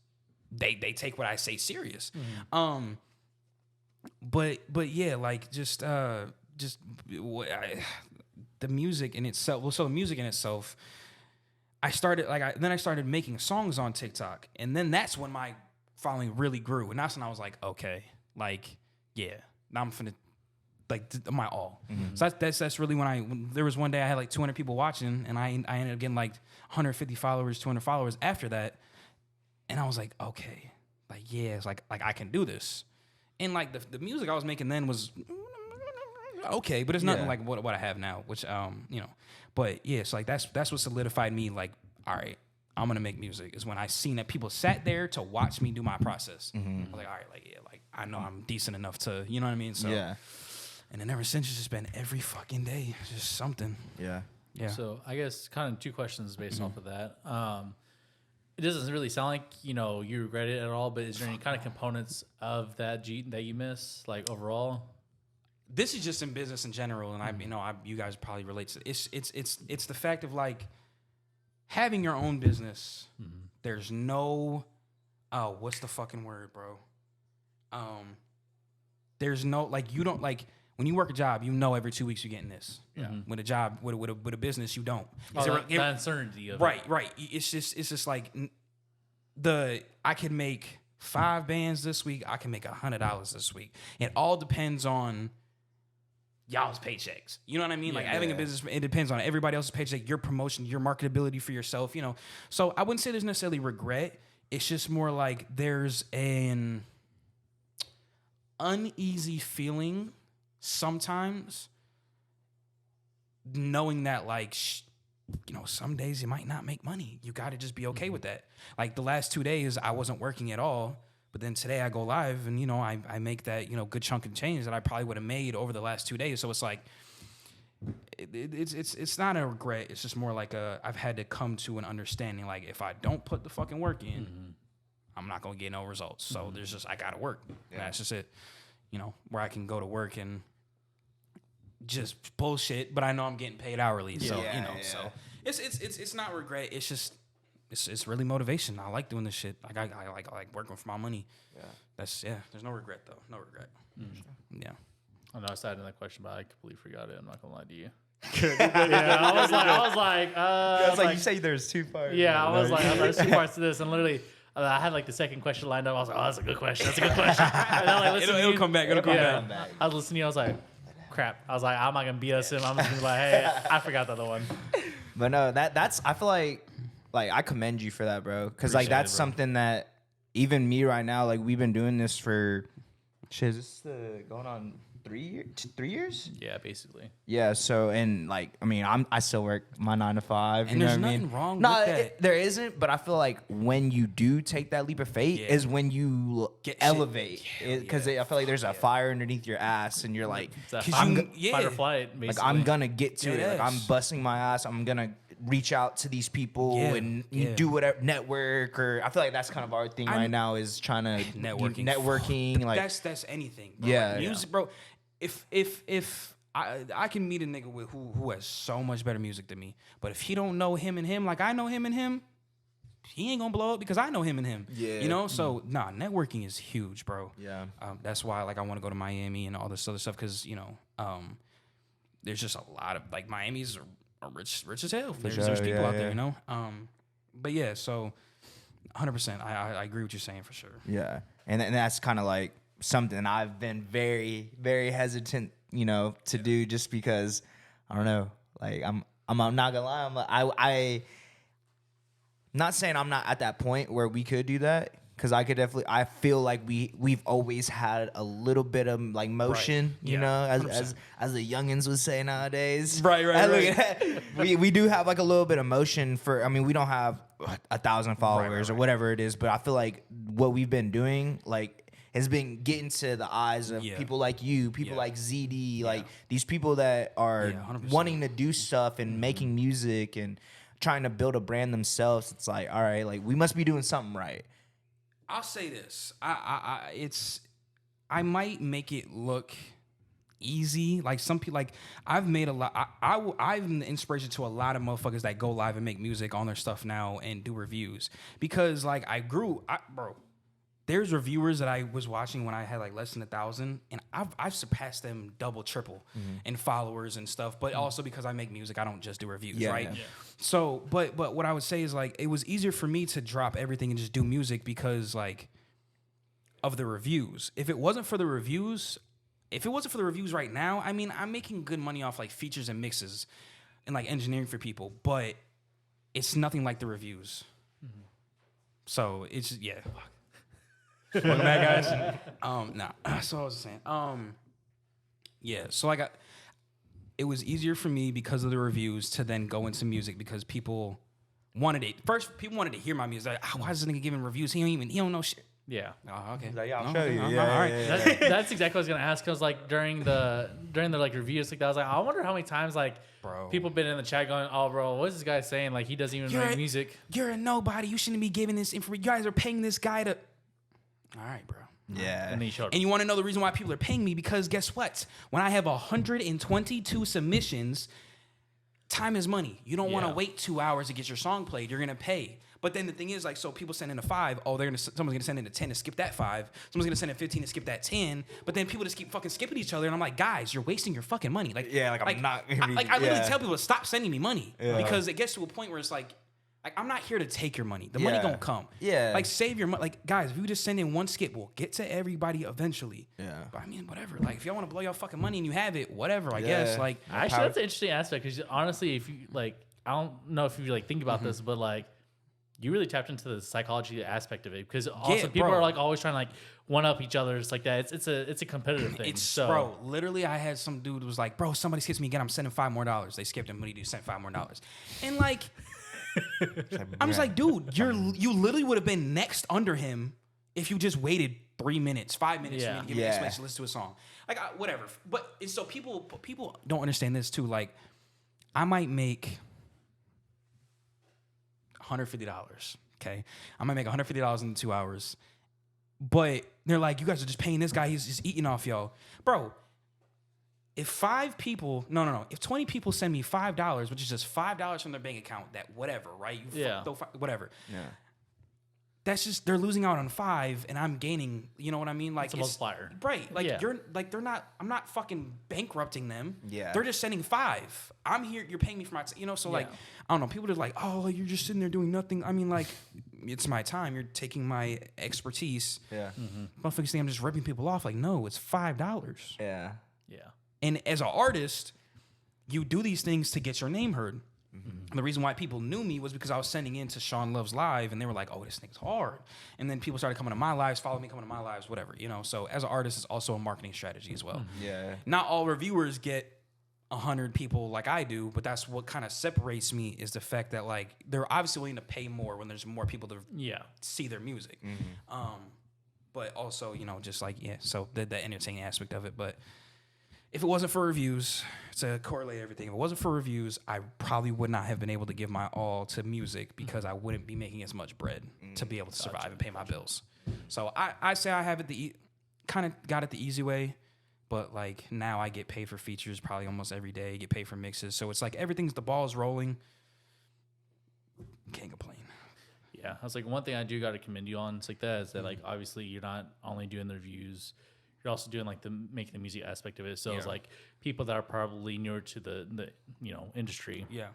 Speaker 3: they take what I say serious. But yeah, like just the music in itself. Well, so the music in itself, I started making songs on TikTok, and then that's when my following really grew, and that's when I was like, okay, like yeah, now I'm finna like my all. So that's really when there was one day I had like 200 people watching, and I ended up getting like 150 followers, 200 followers after that, and I was like, okay, like yeah, it's like I can do this. And like the music I was making then was okay, but it's nothing like what I have now, which you know. But yeah, it's like that's what solidified me. Like, all right, I'm gonna make music. Is when I seen that people sat there to watch me do my process. I was like, all right, like yeah, like I know I'm decent enough to, you know what I mean. So
Speaker 1: Yeah.
Speaker 3: and then ever since it's just been every fucking day, just something.
Speaker 1: Yeah.
Speaker 3: Yeah.
Speaker 2: So I guess kind of two questions based off of that. It doesn't really sound like you regret it at all, but is there any kind of components of that that you miss, like overall?
Speaker 3: This is just in business in general, and you guys probably relate to it. It's the fact of like having your own business. There's no what's the fucking word, bro? There's no like you don't like when you work a job, every 2 weeks you're getting this. Yeah. With a job, with a business, you don't.
Speaker 2: The uncertainty of
Speaker 3: right. It's just like I could make 5 bands this week. I can make $100 this week. It all depends on y'all's paychecks. You know what I mean? Like having a business, it depends on everybody else's paycheck, your promotion, your marketability for yourself. So I wouldn't say there's necessarily regret. It's just more like there's an uneasy feeling sometimes, knowing that like some days you might not make money. You got to just be okay with that. Like the last 2 days I wasn't working at all, but then today I go live and I make that good chunk of change that I probably would have made over the last 2 days. So it's like it's not a regret. It's just more like I've had to come to an understanding, like if I don't put the fucking work in, I'm not gonna get no results. So there's just I gotta work. And that's just it. Where I can go to work and just bullshit, but I know I'm getting paid hourly. So so it's not regret. It's just it's really motivation. I like doing this shit. Like I like working for my money. Yeah. There's no regret though. No regret. Yeah.
Speaker 2: I know I started in that question, but I completely forgot it. I'm not gonna lie to you. I was like,
Speaker 1: you say there's 2 parts.
Speaker 2: Yeah, I was like, there's 2 parts to this, and literally, I had like the second question lined up. I was like, oh, that's a good question. That's a good question. And then, like,
Speaker 3: It'll come back. It'll come back.
Speaker 2: I was listening to you. I was like, crap. I was like, I'm not gonna BS him. I'm just gonna be like, hey, I forgot the other one.
Speaker 1: But no, that's I feel like I commend you for that, bro. Because like that's something that even me right now, like we've been doing this for shit. Is this going on 3 years? 3 years?
Speaker 2: Yeah, basically.
Speaker 1: Yeah. So and like I mean, I still work my 9 to 5.
Speaker 3: And
Speaker 1: you know
Speaker 3: there's
Speaker 1: what I
Speaker 3: nothing
Speaker 1: mean?
Speaker 3: wrong
Speaker 1: No,
Speaker 3: with that.
Speaker 1: there isn't. But I feel like when you do take that leap of faith is when you
Speaker 3: Get shit.
Speaker 1: elevate. Because I feel like there's a fire underneath your ass, and you're like,
Speaker 2: It's a
Speaker 3: you-
Speaker 2: fight or flight, basically.
Speaker 1: like I'm gonna get to it. Like
Speaker 3: Yes.
Speaker 1: I'm busting my ass. I'm gonna reach out to these people and do whatever, network, or I feel like that's kind of our thing right now is trying to networking. Like
Speaker 3: that's anything. Bro.
Speaker 1: Yeah,
Speaker 3: Like, music, bro. If I can meet a nigga with who has so much better music than me, but if he don't know him and him like I know him and him, he ain't gonna blow up because I know him and him. Yeah. So networking is huge, bro.
Speaker 1: Yeah.
Speaker 3: That's why like I want to go to Miami and all this other stuff because there's just a lot of like Miami's are rich as hell. There's people out there, But yeah, so 100%. I agree with you saying for sure.
Speaker 1: yeah, and that's kind of like something I've been very, very hesitant, to do just because I don't know. Like I'm not gonna lie. I not saying I'm not at that point where we could do that. Because I feel like we've always had a little bit of like motion, as the youngins would say nowadays.
Speaker 3: Right.
Speaker 1: We do have like a little bit of motion we don't have 1,000 followers or whatever it is, but I feel like what we've been doing like has been getting to the eyes of people like you, people like ZD, like these people that are
Speaker 3: 100%.
Speaker 1: wanting to do stuff and making music and trying to build a brand themselves. It's like, all right, like we must be doing something right.
Speaker 3: I'll say this. I might make it look easy. Like some people, like I've made a lot. I'm the inspiration to a lot of motherfuckers that go live and make music on their stuff now and do reviews because like bro. There's reviewers that I was watching when I had like less than 1,000, and I've surpassed them double, triple in followers and stuff. But also because I make music, I don't just do reviews, right? Yeah. So, but what I would say is like it was easier for me to drop everything and just do music because like of the reviews. If it wasn't for the reviews right now, I mean, I'm making good money off like features and mixes and like engineering for people, but it's nothing like the reviews. So it's Welcome back, guys. Nah. So I was saying, yeah. So like, it was easier for me because of the reviews to then go into music because people wanted it. First, people wanted to hear my music. Like, why is this nigga giving reviews? He don't know shit.
Speaker 2: Yeah.
Speaker 3: Oh, okay.
Speaker 1: Like, yeah, I'll
Speaker 3: No,
Speaker 1: show you.
Speaker 3: all
Speaker 1: Yeah,
Speaker 3: right.
Speaker 1: yeah, yeah.
Speaker 2: That's exactly what I was gonna ask. Cause like during the like reviews, like I was like, I wonder how many times like
Speaker 3: Bro.
Speaker 2: people been in the chat going, oh bro, what is this guy saying? Like he doesn't even
Speaker 3: You're
Speaker 2: make
Speaker 3: a-
Speaker 2: music.
Speaker 3: You're a nobody. You shouldn't be giving this information. You guys are paying this guy to. All right, bro.
Speaker 1: Yeah.
Speaker 2: And then he showed up.
Speaker 3: And you want to know the reason why people are paying me? Because guess what? When I have 122 submissions, time is money. You don't want to
Speaker 2: Yeah.
Speaker 3: wait 2 hours to get your song played. You're gonna pay. But then the thing is, like, so people send in a 5. Oh, someone's gonna send in a 10 to skip that 5. Someone's gonna send in 15 to skip that 10. But then people just keep fucking skipping each other, and I'm like, guys, you're wasting your fucking money. Like,
Speaker 1: Yeah, like, I'm not gonna be-
Speaker 3: I literally
Speaker 1: yeah.
Speaker 3: tell people to stop sending me money
Speaker 1: Yeah.
Speaker 3: because it gets to a point where it's like I'm not here to take your money. The money
Speaker 1: Yeah.
Speaker 3: gonna come.
Speaker 1: Yeah.
Speaker 3: Like save your money. Like guys, if you just send in one skip, we'll get to everybody eventually.
Speaker 1: Yeah.
Speaker 3: But I mean, whatever. Like if y'all want to blow your fucking money and you have it, whatever. I
Speaker 1: Yeah.
Speaker 3: guess. Like
Speaker 2: Actually,
Speaker 1: Power-
Speaker 2: that's an interesting aspect because honestly, if you like, I don't know if you like think about this, but like, you really tapped into the psychology aspect of it because also people
Speaker 3: bro.
Speaker 2: are like always trying to like one up each other. It's like that. It's a competitive thing.
Speaker 3: it's
Speaker 2: so,
Speaker 3: bro. Literally, I had some dude who was like, "Bro, somebody skips me again. I'm sending $5 more." They skipped him. What do you do? Send $5 more. And like, I'm just like, dude, you literally would have been next under him if you just waited 3 minutes, 5 minutes for me
Speaker 2: Yeah.
Speaker 3: to give me
Speaker 1: Yeah.
Speaker 3: an explanation, listen to a song. Like whatever. But and so people don't understand this too. Like, I might make $150. Okay, I might make $150 in 2 hours. But they're like, you guys are just paying this guy. He's just eating off y'all, bro. If 5 people, no, if 20 people send me $5, which is just $5 from their bank account, that whatever, right?
Speaker 2: Yeah.
Speaker 3: Whatever.
Speaker 1: Yeah.
Speaker 3: That's just they're losing out on 5, and I'm gaining. You know what I mean? Like
Speaker 2: It's a multiplier.
Speaker 3: right? Like
Speaker 2: Yeah.
Speaker 3: you're like they're not. I'm not fucking bankrupting them.
Speaker 1: Yeah.
Speaker 3: they're just sending 5. I'm here. You're paying me for my. So like
Speaker 2: Yeah.
Speaker 3: I don't know. People are like, oh, you're just sitting there doing nothing. I mean, like it's my time. You're taking my expertise.
Speaker 1: Yeah.
Speaker 3: Motherfuckers think I'm just ripping people off. Like no, it's $5.
Speaker 1: Yeah.
Speaker 2: Yeah.
Speaker 3: And as an artist, you do these things to get your name heard. And the reason why people knew me was because I was sending in to Sean Love's live, and they were like, "Oh, this thing's hard." And then people started coming to my lives, follow me, coming to my lives, whatever. So as an artist, it's also a marketing strategy as well.
Speaker 1: Yeah.
Speaker 3: Not all reviewers get 100 people like I do, but that's what kind of separates me is the fact that like they're obviously willing to pay more when there's more people to
Speaker 2: Yeah.
Speaker 3: see their music. But also, just like so the entertaining aspect of it. But if it wasn't for reviews, to correlate everything, if it wasn't for reviews, I probably would not have been able to give my all to music because I wouldn't be making as much bread to be able to survive and pay my bills. So I say I have it kind of got it the easy way, but like now I get paid for features probably almost every day, get paid for mixes. So it's like the ball's rolling. Can't complain.
Speaker 2: Yeah, I was like, one thing I do got to commend you on, it's like that, is that like obviously you're not only doing the reviews, you're also doing like the making the music aspect of it. So it's
Speaker 3: Yeah.
Speaker 2: like people that are probably newer to the industry,
Speaker 3: Yeah.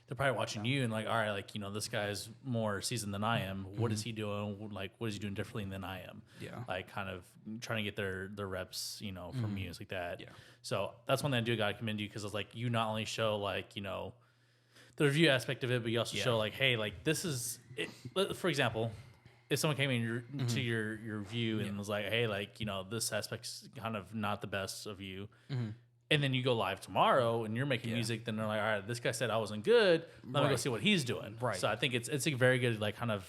Speaker 2: they're probably watching you and like, all right, like this guy's more seasoned than I am. What is he doing? Like, what is he doing differently than I am?
Speaker 3: Yeah.
Speaker 2: like kind of trying to get their reps, from music like that.
Speaker 3: Yeah.
Speaker 2: So that's one thing I do got to commend you because it's like you not only show like the review aspect of it, but you also show like, hey, like this is it. For example, if someone came in to your review and was like, hey, like this aspect's kind of not the best of you, and then you go live tomorrow and you're making music, then they're like, all right, this guy said I wasn't good. Let me go
Speaker 3: Right.
Speaker 2: see what he's doing.
Speaker 3: Right.
Speaker 2: So I think it's a very good like kind of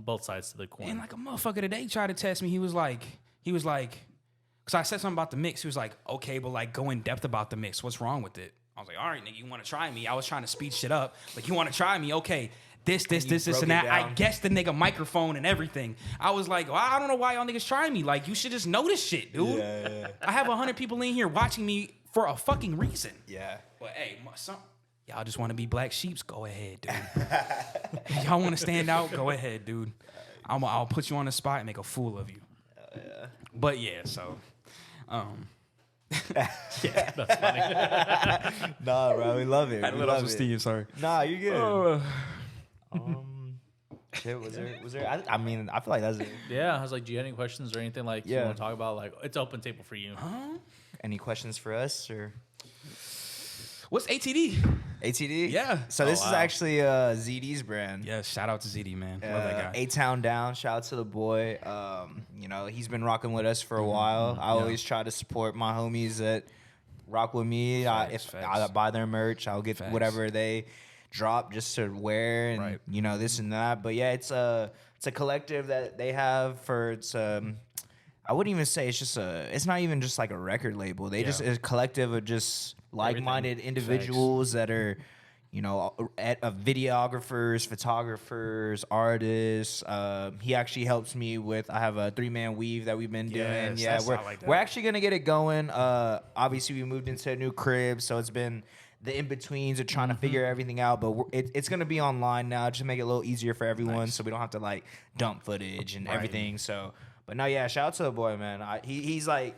Speaker 2: both sides to the coin.
Speaker 3: And like a motherfucker today tried to test me. He was like, because I said something about the mix. He was like, okay, but like go in depth about the mix. What's wrong with it? I was like, all right, nigga, you want to try me? I was trying to speed shit up. Like, you want to try me? Okay. This,
Speaker 1: broke
Speaker 3: and
Speaker 1: it
Speaker 3: that. I
Speaker 1: down.
Speaker 3: guessed the nigga microphone and everything. I was like, well, I don't know why y'all niggas try me. Like, you should just know this shit, dude.
Speaker 1: Yeah.
Speaker 3: I have 100 people in here watching me for a fucking reason.
Speaker 1: Yeah.
Speaker 3: But hey, y'all just want to be black sheeps? Go ahead, dude. Y'all want to stand out? Go ahead, dude. I'll put you on the spot and make a fool of you.
Speaker 1: Yeah.
Speaker 3: But yeah, so
Speaker 2: That's funny.
Speaker 1: Nah, bro, we love it. We love it.
Speaker 3: sorry.
Speaker 1: Nah, you're good. Shit, was there? I mean, I feel like that's it.
Speaker 2: Yeah, I was like, do you have any questions or anything like you
Speaker 1: Yeah.
Speaker 2: want to talk about? Like, it's open table for you.
Speaker 1: Any questions for us or?
Speaker 3: What's ATD?
Speaker 1: ATD?
Speaker 3: Yeah.
Speaker 1: So
Speaker 3: Oh,
Speaker 1: this is
Speaker 3: wow.
Speaker 1: actually ZD's brand.
Speaker 3: Yeah, shout out to ZD, man. Love that guy.
Speaker 1: A-Town Down. Shout out to the boy. You know, he's been rocking with us for a while. I always try to support my homies that rock with me. If I buy their merch, I'll get whatever they drop just to wear and you know, this and that. But yeah, it's a collective that they have for I wouldn't even say it's not even just like a record label. They just is a collective of just like-minded individuals that are, you know, videographers, photographers, artists. He actually helps me with. I have a 3-man weave that we've been doing. Yeah, we're actually gonna get it going. Obviously, we moved into a new crib, so it's been the in-betweens of trying to figure everything out. But it's gonna be online now, just to make it a little easier for everyone, so we don't have to like dump footage and everything. So, but no, yeah, shout out to the boy, man. He's like.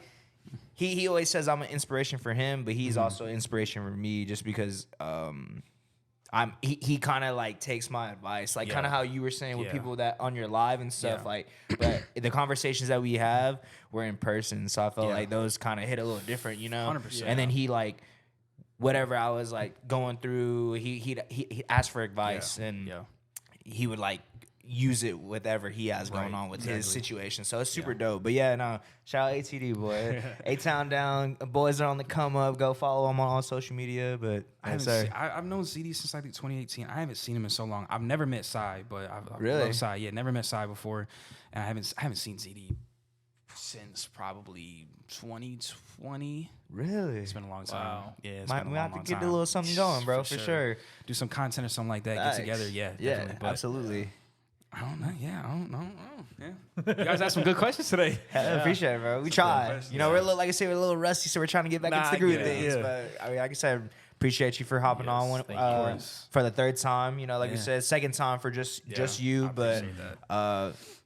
Speaker 1: He always says I'm an inspiration for him, but he's also an inspiration for me just because he kind of like takes my advice, like kind of how you were saying with people that on your live and stuff, like, but the conversations that we have were in person, so I felt like those kind of hit a little different, you know.
Speaker 3: 100%.
Speaker 1: And then he like whatever I was like going through, he asked for advice and he would like use it whatever he has going on with his situation. So it's super dope. But yeah, no, shout out ATD, boy. A-Town Down. Boys are on the come up. Go follow him on all social media. But
Speaker 3: I've known ZD since I think 2018. I haven't seen him in so long. I've never met Psy, but I've
Speaker 1: Really?
Speaker 3: loved Psy. Yeah, never met Psy before. And I haven't seen ZD since probably 2020.
Speaker 1: Really?
Speaker 3: It's been a long time.
Speaker 2: Wow.
Speaker 3: Yeah, it's
Speaker 1: Might
Speaker 3: been a
Speaker 1: we
Speaker 3: long,
Speaker 1: have to
Speaker 3: long
Speaker 1: get
Speaker 3: time.
Speaker 1: a little something going, bro, for sure.
Speaker 3: Do some content or something like that.
Speaker 1: Facts.
Speaker 3: Get together. Yeah,
Speaker 1: Yeah,
Speaker 3: definitely. But
Speaker 1: absolutely.
Speaker 3: I don't know. Yeah, I don't know. Yeah. You guys asked some good questions today.
Speaker 1: I appreciate it, bro. We tried. You know, we're a little, like I said, we're a little rusty, so we're trying to get back into the groove of things. But I mean, like I said, appreciate you for hopping on for the third time. You know, like you said, second time for just you. But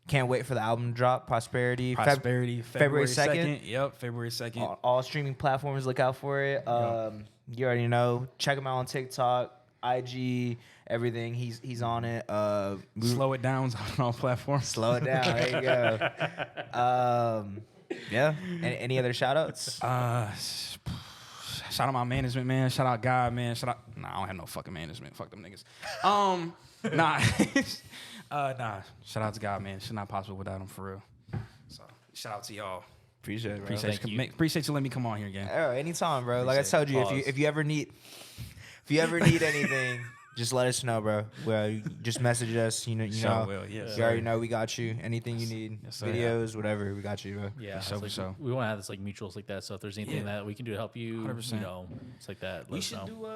Speaker 1: can't wait for the album to drop. Prosperity. February 2nd.
Speaker 3: Yep, February 2nd.
Speaker 1: All streaming platforms, look out for it. You already know. Check him out on TikTok, IG, everything. He's on it.
Speaker 3: Slow it down on all platforms.
Speaker 1: Slow it down. There you go. Yeah. Any other shout outs?
Speaker 3: Shout out my management, man. Shout out God, man. Nah, I don't have no fucking management. Fuck them niggas. Nah. Nah. Shout out to God, man. Should not possible without him, for real. So, shout out to y'all.
Speaker 1: Appreciate it, bro.
Speaker 3: Appreciate you letting me come on here again.
Speaker 1: Oh, anytime, bro. Like I told you, if you ever need anything, just let us know, bro. Well, you just message us. You know.
Speaker 3: Will, yes,
Speaker 1: you already know we got you. Anything you need, videos, whatever, we got you, bro.
Speaker 2: Yeah,
Speaker 3: For
Speaker 2: it's
Speaker 3: sure.
Speaker 2: like, we want to have this like mutuals like that. So if there's anything that we can do to help you,
Speaker 3: 100%.
Speaker 2: you know, it's like that.
Speaker 3: We should do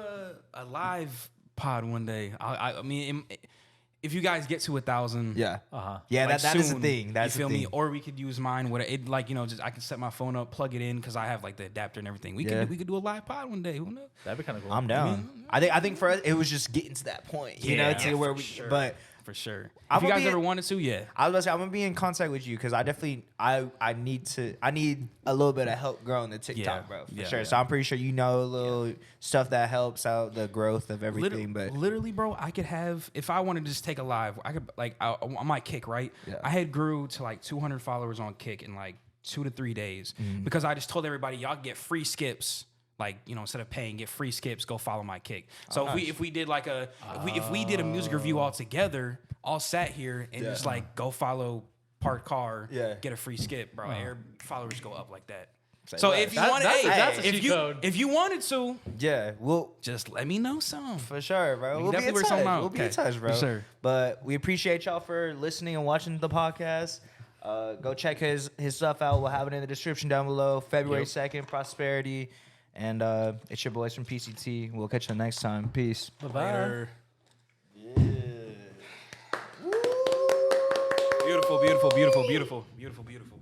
Speaker 3: a live pod one day. I mean, if you guys get to 1,000,
Speaker 1: Yeah,
Speaker 2: Uh-huh.
Speaker 1: yeah.
Speaker 3: like
Speaker 1: That is the
Speaker 3: soon,
Speaker 1: thing. That's
Speaker 3: you feel
Speaker 1: the thing.
Speaker 3: me? Or we could use mine. Just I can set my phone up, plug it in, because I have like the adapter and everything. We could do a live pod one day. Who knows?
Speaker 2: That'd be kind of cool.
Speaker 1: I'm down. I think for us, it was just getting to that point, you know, to where we.
Speaker 3: sure.
Speaker 1: But
Speaker 3: For sure.
Speaker 1: I'm
Speaker 3: If you
Speaker 1: gonna
Speaker 3: guys
Speaker 1: be-
Speaker 3: ever wanted to, yeah.
Speaker 1: I was about to say, I'm gonna be in contact with you because I definitely I need a little bit of help growing the TikTok,
Speaker 3: Yeah,
Speaker 1: bro, for
Speaker 3: yeah,
Speaker 1: sure.
Speaker 3: yeah.
Speaker 1: So I'm pretty sure you know a little stuff that helps out the growth of everything.
Speaker 3: Literally, bro, I could have, if I wanted to just take a live, I could, like, on my Kick, right?
Speaker 1: Yeah.
Speaker 3: I had grew to like 200 followers on Kick in like 2 to 3 days
Speaker 1: Mm-hmm.
Speaker 3: because I just told everybody, y'all get free skips. Like, you know, instead of paying, get free skips, go follow my Kick. So if we did like if we did a music review all together, all sat here and just like go follow Parked Car, get a free skip, bro. Your followers go up like that. So if you wanted,
Speaker 2: that's a cheat code.
Speaker 3: if you wanted to,
Speaker 1: yeah, we'll
Speaker 3: just let me know some.
Speaker 1: for sure, bro.
Speaker 3: We
Speaker 1: We'll be in
Speaker 3: definitely work
Speaker 1: touch.
Speaker 3: something out.
Speaker 1: We'll be in
Speaker 3: Okay.
Speaker 1: touch, bro.
Speaker 3: For sure.
Speaker 1: But we appreciate y'all for listening and watching the podcast. Go check his stuff out. We'll have it in the description down below. February 2nd, Prosperity. And it's your boys from PCT. We'll catch you next time. Peace.
Speaker 2: Bye-bye.
Speaker 3: Beautiful, beautiful, beautiful, beautiful, beautiful, beautiful.